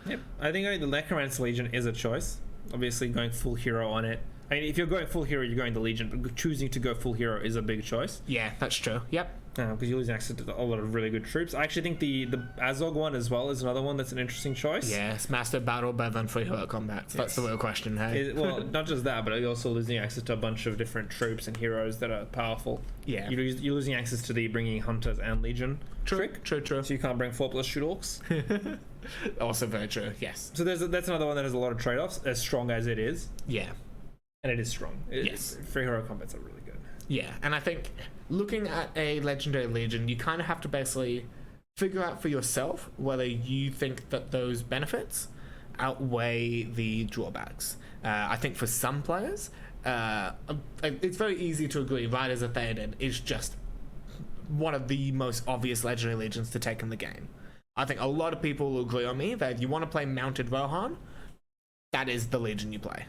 Yep. I think the Necromancer Legion is a choice. Obviously, going full hero on it. I mean, if you're going full hero, you're going the Legion, but choosing to go full hero is a big choice. Yeah, that's true. Yep. Because you're losing access to a lot of really good troops. I actually think the Azog one as well is another one that's an interesting choice. Yes, Master Battle better than free hero combat. So that's the real question, hey? Well, not just that, but you're also losing access to a bunch of different troops and heroes that are powerful. Yeah. You're losing access to the bringing Hunters and Legion trick. True. So you can't bring 4+ shoot orcs. Also very true, yes. So that's another one that has a lot of trade-offs, as strong as it is. Yeah. And it is strong. Yes. Free hero combats are really good. Yeah, and I think looking at a Legendary Legion, you kind of have to basically figure out for yourself whether you think that those benefits outweigh the drawbacks. I think for some players, it's very easy to agree Riders of Theoden is just one of the most obvious Legendary Legions to take in the game. I think a lot of people will agree on me that if you want to play mounted Rohan, that is the Legion you play.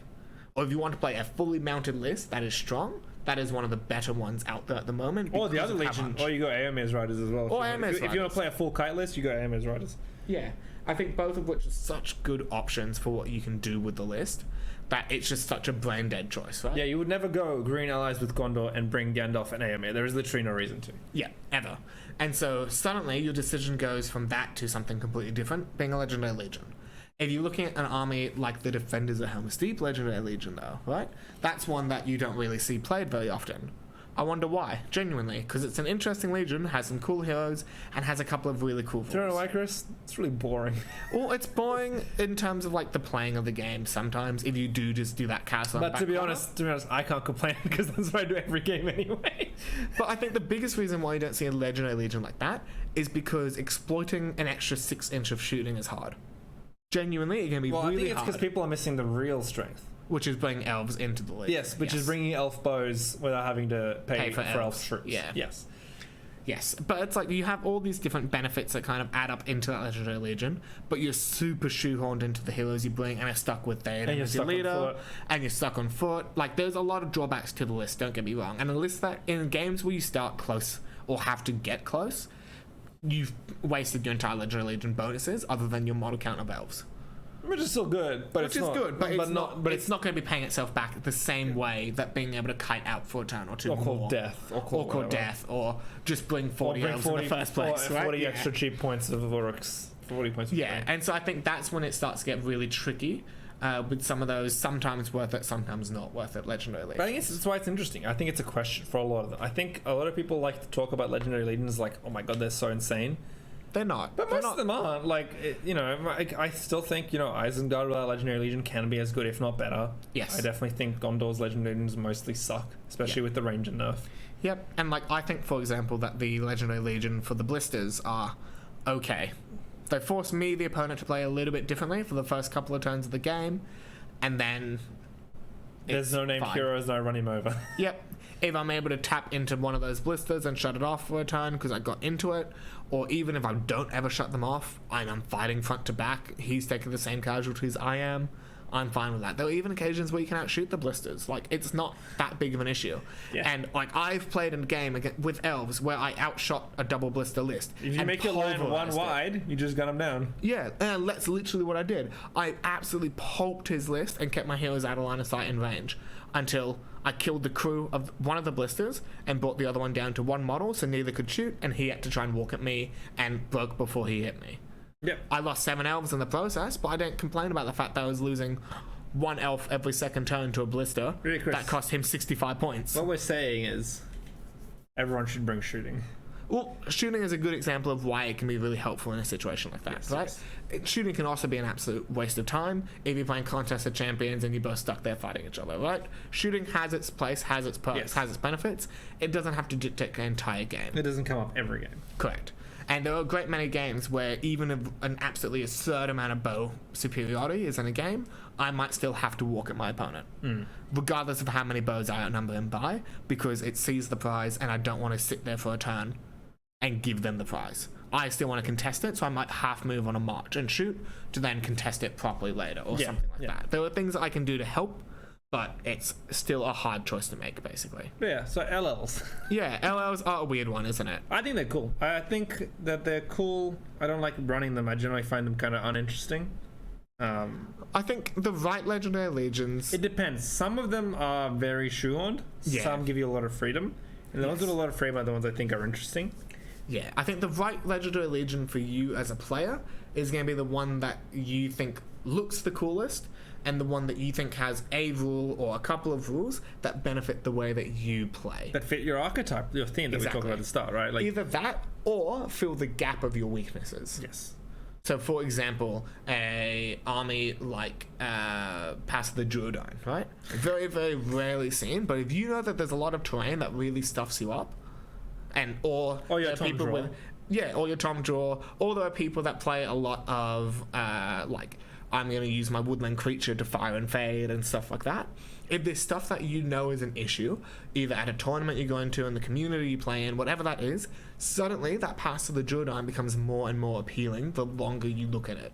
Or if you want to play a fully mounted list that is strong, that is one of the better ones out there at the moment. Or the other Legion, or you go Aomir's Riders as well. Or Aomir's Riders. If you want to play a full kite list, you go Aomir's Riders. Yeah, I think both of which are such good options for what you can do with the list that it's just such a brain dead choice, right? Yeah, you would never go green allies with Gondor and bring Gandalf and Aomir. There is literally no reason to. Yeah, ever. And so suddenly your decision goes from that to something completely different, being a Legendary Legion. If you're looking at an army like the Defenders of Helm's Deep Legendary Legion, though, right? That's one that you don't really see played very often. I wonder why, genuinely, because it's an interesting legion, has some cool heroes, and has a couple of really cool Do you know what, Chris? It's really boring. Well, it's boring in terms of like the playing of the game sometimes, if you do just do that castle. But to be honest, I can't complain because that's what I do every game anyway. But I think the biggest reason why you don't see a Legendary Legion like that is because exploiting an extra 6 inch of shooting is hard. Genuinely, it can be really hard. I think it's because people are missing the real strength. Which is bringing elves into the league. Yes, which is bringing elf bows without having to pay for elf troops. Yeah. Yes. But it's like you have all these different benefits that kind of add up into that Legendary Legion, but you're super shoehorned into the heroes you bring and are stuck with Theoden as your leader, and you're stuck on foot. Like, there's a lot of drawbacks to the list, don't get me wrong. And a list that in games where you start close or have to get close, you've wasted your entire Legendary Legion bonuses other than your model count of elves. Which is still good, but it's not going to be paying itself back the same way that being able to kite out for a turn or two, or call death, or just bring 40 elves in the first place, right? 40 extra cheap points of orcs, 40 points. Of and so I think that's when it starts to get really tricky. With some of those, sometimes worth it, sometimes not worth it, Legendary Legions. But I think that's why it's interesting. I think it's a question for a lot of them. I think a lot of people like to talk about Legendary Legions like, oh my god, they're so insane. they're not. But They're most of them aren't. Like, I still think, Isengard without Legendary Legion can be as good, if not better. Yes. I definitely think Gondor's Legendary Legions mostly suck, especially with the range and nerf. Yep, and like I think, for example, that the Legendary Legion for the blisters are okay. They force me, the opponent, to play a little bit differently for the first couple of turns of the game, and then there's no named heroes, I run him over. Yep. If I'm able to tap into one of those blisters and shut it off for a turn because I got into it, or even if I don't ever shut them off, I'm fighting front to back, he's taking the same casualties I am, I'm fine with that. There are even occasions where you can outshoot the blisters. Like, it's not that big of an issue. Yeah. And, like, I've played in a game with elves where I outshot a double blister list. If you make your line one wide, you just gun him down. Yeah, and that's literally what I did. I absolutely pulped his list and kept my heroes out of line of sight and range until I killed the crew of one of the blisters and brought the other one down to one model so neither could shoot, and he had to try and walk at me and broke before he hit me. Yep. I lost 7 elves in the process, but I didn't complain about the fact that I was losing 1 elf every second turn to a blister that cost him 65 points. What we're saying is everyone should bring shooting. Well, shooting is a good example of why it can be really helpful in a situation like that, right? Yes. Shooting can also be an absolute waste of time if you're playing contested champions and you're both stuck there fighting each other, right? Shooting has its place, has its perks, has its benefits. It doesn't have to dictate the entire game. It doesn't come up every game. Correct. And there are a great many games where even if an absolutely absurd amount of bow superiority is in a game, I might still have to walk at my opponent, regardless of how many bows I outnumber him by, because it sees the prize and I don't want to sit there for a turn and give them the prize. I still want to contest it, so I might half move on a march and shoot to then contest it properly later or something like that. There are things that I can do to help, but it's still a hard choice to make, basically. Yeah, so LLs. Yeah, LLs are a weird one, isn't it? I think they're cool. I think that they're cool. I don't like running them. I generally find them kind of uninteresting. I think the right Legendary Legions... It depends. Some of them are very shoehorned. Yeah. Some give you a lot of freedom. And the ones with a lot of freedom are the ones I think are interesting. Yeah, I think the right Legendary Legion for you as a player is going to be the one that you think looks the coolest, and the one that you think has a rule or a couple of rules that benefit the way that you play. That fit your archetype, your theme that we talked about at the start, right? Like, either that or fill the gap of your weaknesses. Yes. So, for example, a army like Pass the Duodine, right? Very, very rarely seen, but if you know that there's a lot of terrain that really stuffs you up, or your Tom people Draw. or your Tom Draw, or there are people that play a lot of I'm going to use my woodland creature to fire and fade and stuff like that. If there's stuff that you know is an issue, either at a tournament you're going to, in the community you play in, whatever that is, suddenly that Pass to the Duodine becomes more and more appealing the longer you look at it.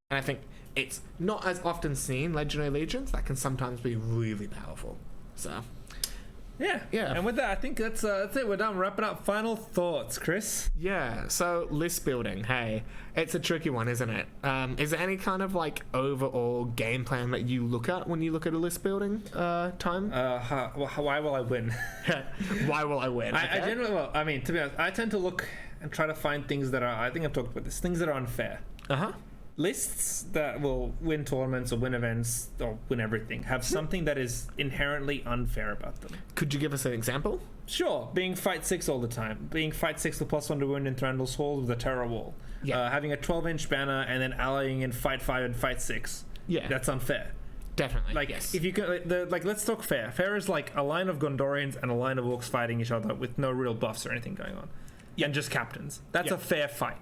And I think it's not as often seen, Legendary Legions, that can sometimes be really powerful. So... Yeah. And with that, I think that's it. We're done. Wrapping up. Final thoughts, Chris? Yeah. So list building. Hey, it's a tricky one, isn't it? Is there any kind of like overall game plan that you look at when you look at a list building time? Why will I win? Why will I win? I generally, to be honest, I tend to look and try to find things that are, I think I've talked about this, things that are unfair. Lists that will win tournaments or win events or win everything have something that is inherently unfair about them. Could you give us an example? Sure. Being fight 6 all the time. Being fight 6 with +1 to wound in Thranduil's Hall with a Terror Wall. Yeah. Having a 12-inch banner and then allying in fight 5 and fight 6. Yeah. That's unfair. Definitely. Like, yes. If you can, let's talk fair. Fair is like a line of Gondorians and a line of Orcs fighting each other with no real buffs or anything going on. And just captains. That's a fair fight.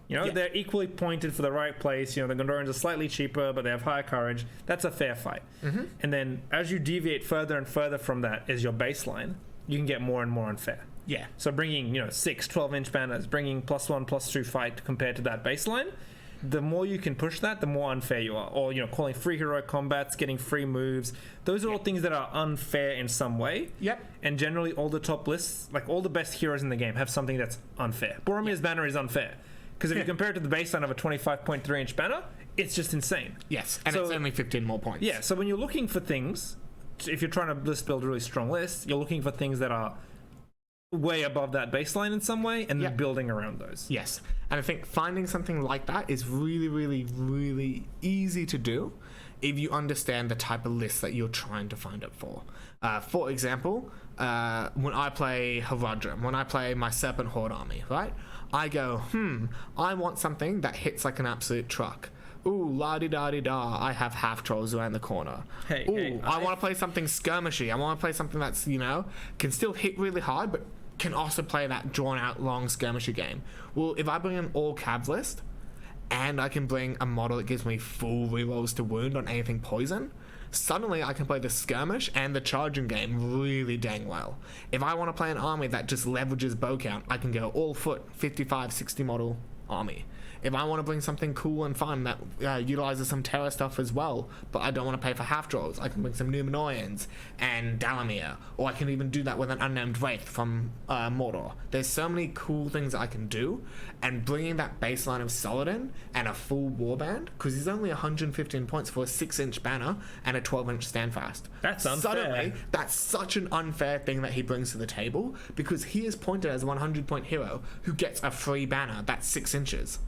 They're equally pointed for the right place. The Gondorians are slightly cheaper, but they have higher courage. That's a fair fight. And then as you deviate further and further from that as your baseline, you can get more and more unfair. Yeah. So bringing, 6 12-inch banners, bringing +1/+2 fight compared to that baseline, the more you can push that, the more unfair you are. Or, calling free heroic combats, getting free moves. Those are all things that are unfair in some way. Yep. And generally all the top lists, like all the best heroes in the game, have something that's unfair. Boromir's banner is unfair. Because if you compare it to the baseline of a 25.3-inch banner, it's just insane. Yes, and it's only 15 more points. Yeah, so when you're looking for things, if you're trying to list build a really strong list, you're looking for things that are way above that baseline in some way, and then building around those. Yes, and I think finding something like that is really, really, really easy to do if you understand the type of list that you're trying to find it for. For example, when I play Haradrim, when I play my Serpent Horde army, right? I go, I want something that hits like an absolute truck. Ooh, la-di-da-di-da, I have half trolls around the corner. Hey, I want to play something skirmishy. I want to play something that's, can still hit really hard, but can also play that drawn-out, long skirmishy game. Well, if I bring an all-cabs list, and I can bring a model that gives me full rerolls to wound on anything poison, suddenly I can play the skirmish and the charging game really dang well. If I want to play an army that just leverages bow count, I can go all foot, 55, 60 model army. If I want to bring something cool and fun that utilizes some Terra stuff as well, but I don't want to pay for half draws, I can bring some Numenorians and Dalamir, or I can even do that with an Unnamed Wraith from Mordor. There's so many cool things I can do, and bringing that baseline of Saladin and a full warband, because he's only 115 points for a 6-inch banner and a 12-inch standfast. That's unfair. Suddenly, that's such an unfair thing that he brings to the table, because he is pointed as a 100-point hero who gets a free banner that's 6 inches.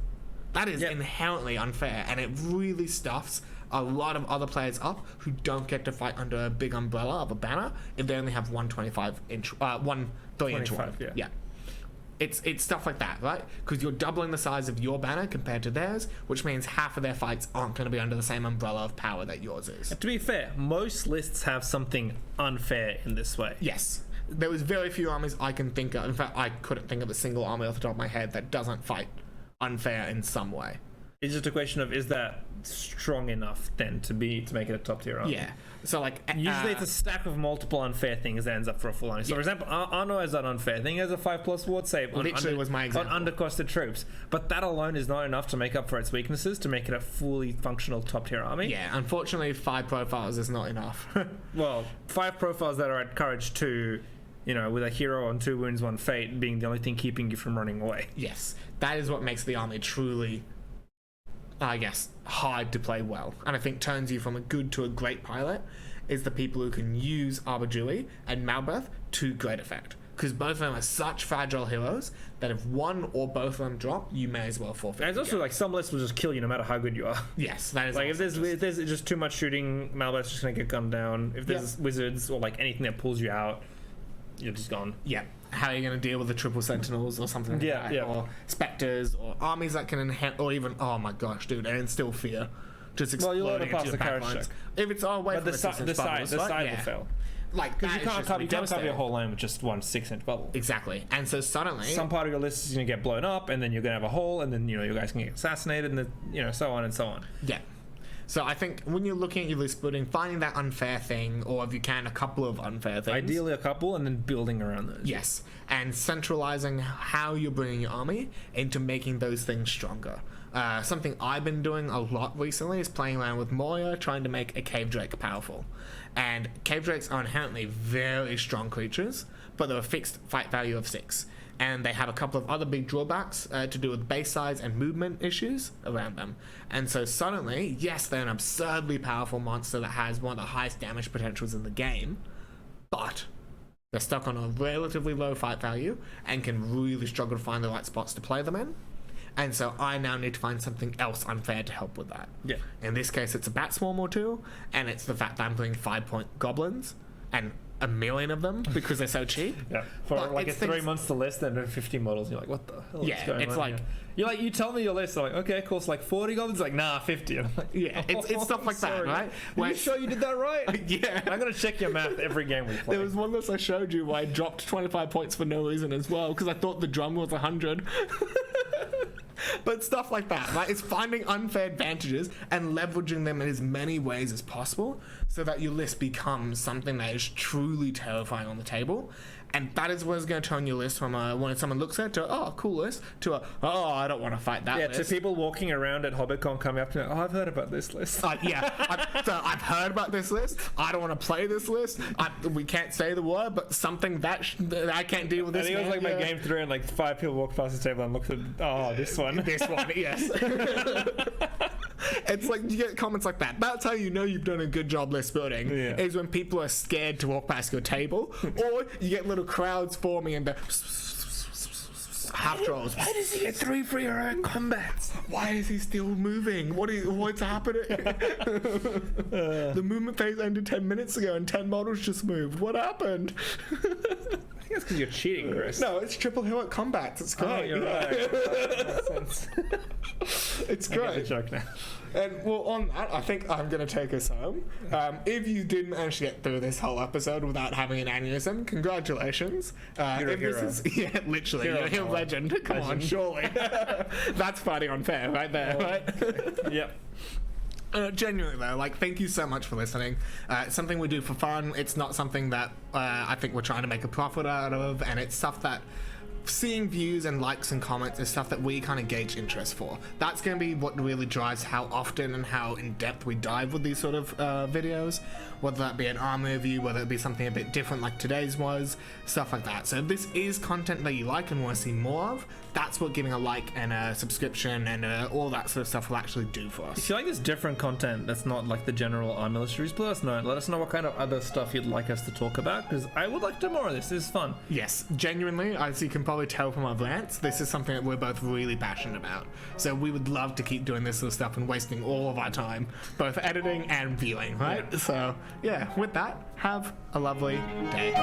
That is inherently unfair, and it really stuffs a lot of other players up who don't get to fight under a big umbrella of a banner if they only have one 3-inch one. Yeah. It's stuff like that, right? Because you're doubling the size of your banner compared to theirs, which means half of their fights aren't going to be under the same umbrella of power that yours is. To be fair, most lists have something unfair in this way. Yes. There was very few armies I can think of. In fact, I couldn't think of a single army off the top of my head that doesn't fight unfair in some way. It's just a question of, is that strong enough then to make it a top tier army? Yeah. So like usually it's a stack of multiple unfair things that ends up for a full army. So for example, Arno has that unfair thing. He has a 5+ ward save was my example. on undercosted troops, but that alone is not enough to make up for its weaknesses to make it a fully functional top tier army. Yeah, unfortunately 5 profiles is not enough. Well, 5 profiles that are at courage 2, with a hero on 2 wounds, 1 fate being the only thing keeping you from running away. Yes, that is what makes the army truly, I guess, hard to play well. And I think turns you from a good to a great pilot is the people who can use Arbor Julie and Malbeth to great effect. Because both of them are such fragile heroes that if one or both of them drop, you may as well forfeit. And it's also like some lists will just kill you no matter how good you are. Yes, that is like if there's just too much shooting, Malbeth's just going to get gunned down. If there's wizards or like anything that pulls you out, you're just gone. Yeah. How are you going to deal with the triple sentinels or something like that? Yeah. Or specters or armies that can enhance, or even, oh my gosh, dude, and instill fear. Just exploding you'll pass into the back carriage lines. check. If it's the side will fail. Like, because you can't cover your whole lane with just one 6-inch bubble. Exactly. And so suddenly some part of your list is going to get blown up, and then you're going to have a hole, and then your guys can get assassinated, and then, so on and so on. Yeah. So I think when you're looking at your list building, finding that unfair thing, or if you can, a couple of unfair things. Ideally a couple, and then building around those. Yes. And centralizing how you're bringing your army into making those things stronger. Something I've been doing a lot recently is playing around with Moria, trying to make a Cave Drake powerful. And Cave Drakes are inherently very strong creatures, but they're a fixed fight value of 6. And they have a couple of other big drawbacks to do with base size and movement issues around them. And so suddenly, yes, they're an absurdly powerful monster that has one of the highest damage potentials in the game, but they're stuck on a relatively low fight value and can really struggle to find the right spots to play them in. And so I now need to find something else unfair to help with that. Yeah. In this case, it's a bat swarm or 2, and it's the fact that I'm playing 5-point goblins, and 1 million of them because they're so cheap. Yeah. For like 3 months to list and 50 models, and you're like, what the hell is going on? It's like here? You tell me your list. I'm like, okay, cool. It's like 40 goblins. Like, nah, 50. And I'm like, yeah, it's stuff like that, right? Are you sure you did that right? Yeah. I'm gonna check your math every game we play. There was one list I showed you where I dropped 25 points for no reason as well because I thought the drum was 100. But stuff like that, right? It's finding unfair advantages and leveraging them in as many ways as possible so that your list becomes something that is truly terrifying on the table. And that is what is going to turn your list from when someone looks at it to, oh, cool list, to I don't want to fight that list. Yeah, to people walking around at HobbyCon coming up to me, I've heard about this list. I've heard about this list. I don't want to play this list. We can't say the word, but something that I can't deal with this. I think it was like my game 3 and like 5 people walked past the table and looked at, this one. This one, yes. It's like you get comments like that. That's how you know you've done a good job list building, is when people are scared to walk past your table, or you get little crowds forming and the half trolls. Why does he get 3 free around combats? Why is he still moving? What's happening? The movement phase ended 10 minutes ago and 10 models just moved. What happened? think that's because you're cheating, Chris. No, it's triple heroic combats. It's great. Oh, you're right. That makes sense. It's I get great. the joke now. And well, on that, I think I'm going to take us home. If you did manage to get through this whole episode without having an aneurysm, congratulations. You're a if hero. This is, yeah, literally, Hero you're a power. legend. Come on, Legend. surely. That's fighting unfair right there, right? Yep. Genuinely though, like, thank you so much for listening. It's something we do for fun. It's not something that I think we're trying to make a profit out of, and it's stuff that seeing views and likes and comments is stuff that we kind of gauge interest for. That's going to be what really drives how often and how in depth we dive with these sort of videos, whether that be an armor review, whether it be something a bit different like today's was, stuff like that. So if this is content that you like and want to see more of, that's what giving a like and a subscription and all that sort of stuff will actually do for us. If you like this different content that's not like the general armor series, let us know. Let us know what kind of other stuff you'd like us to talk about, because I would like to do more of this. This is fun. Yes, genuinely, as you can probably tell from our rants, this is something that we're both really passionate about. So we would love to keep doing this sort of stuff and wasting all of our time, both editing and viewing, right? Yeah. So, yeah, with that, have a lovely day.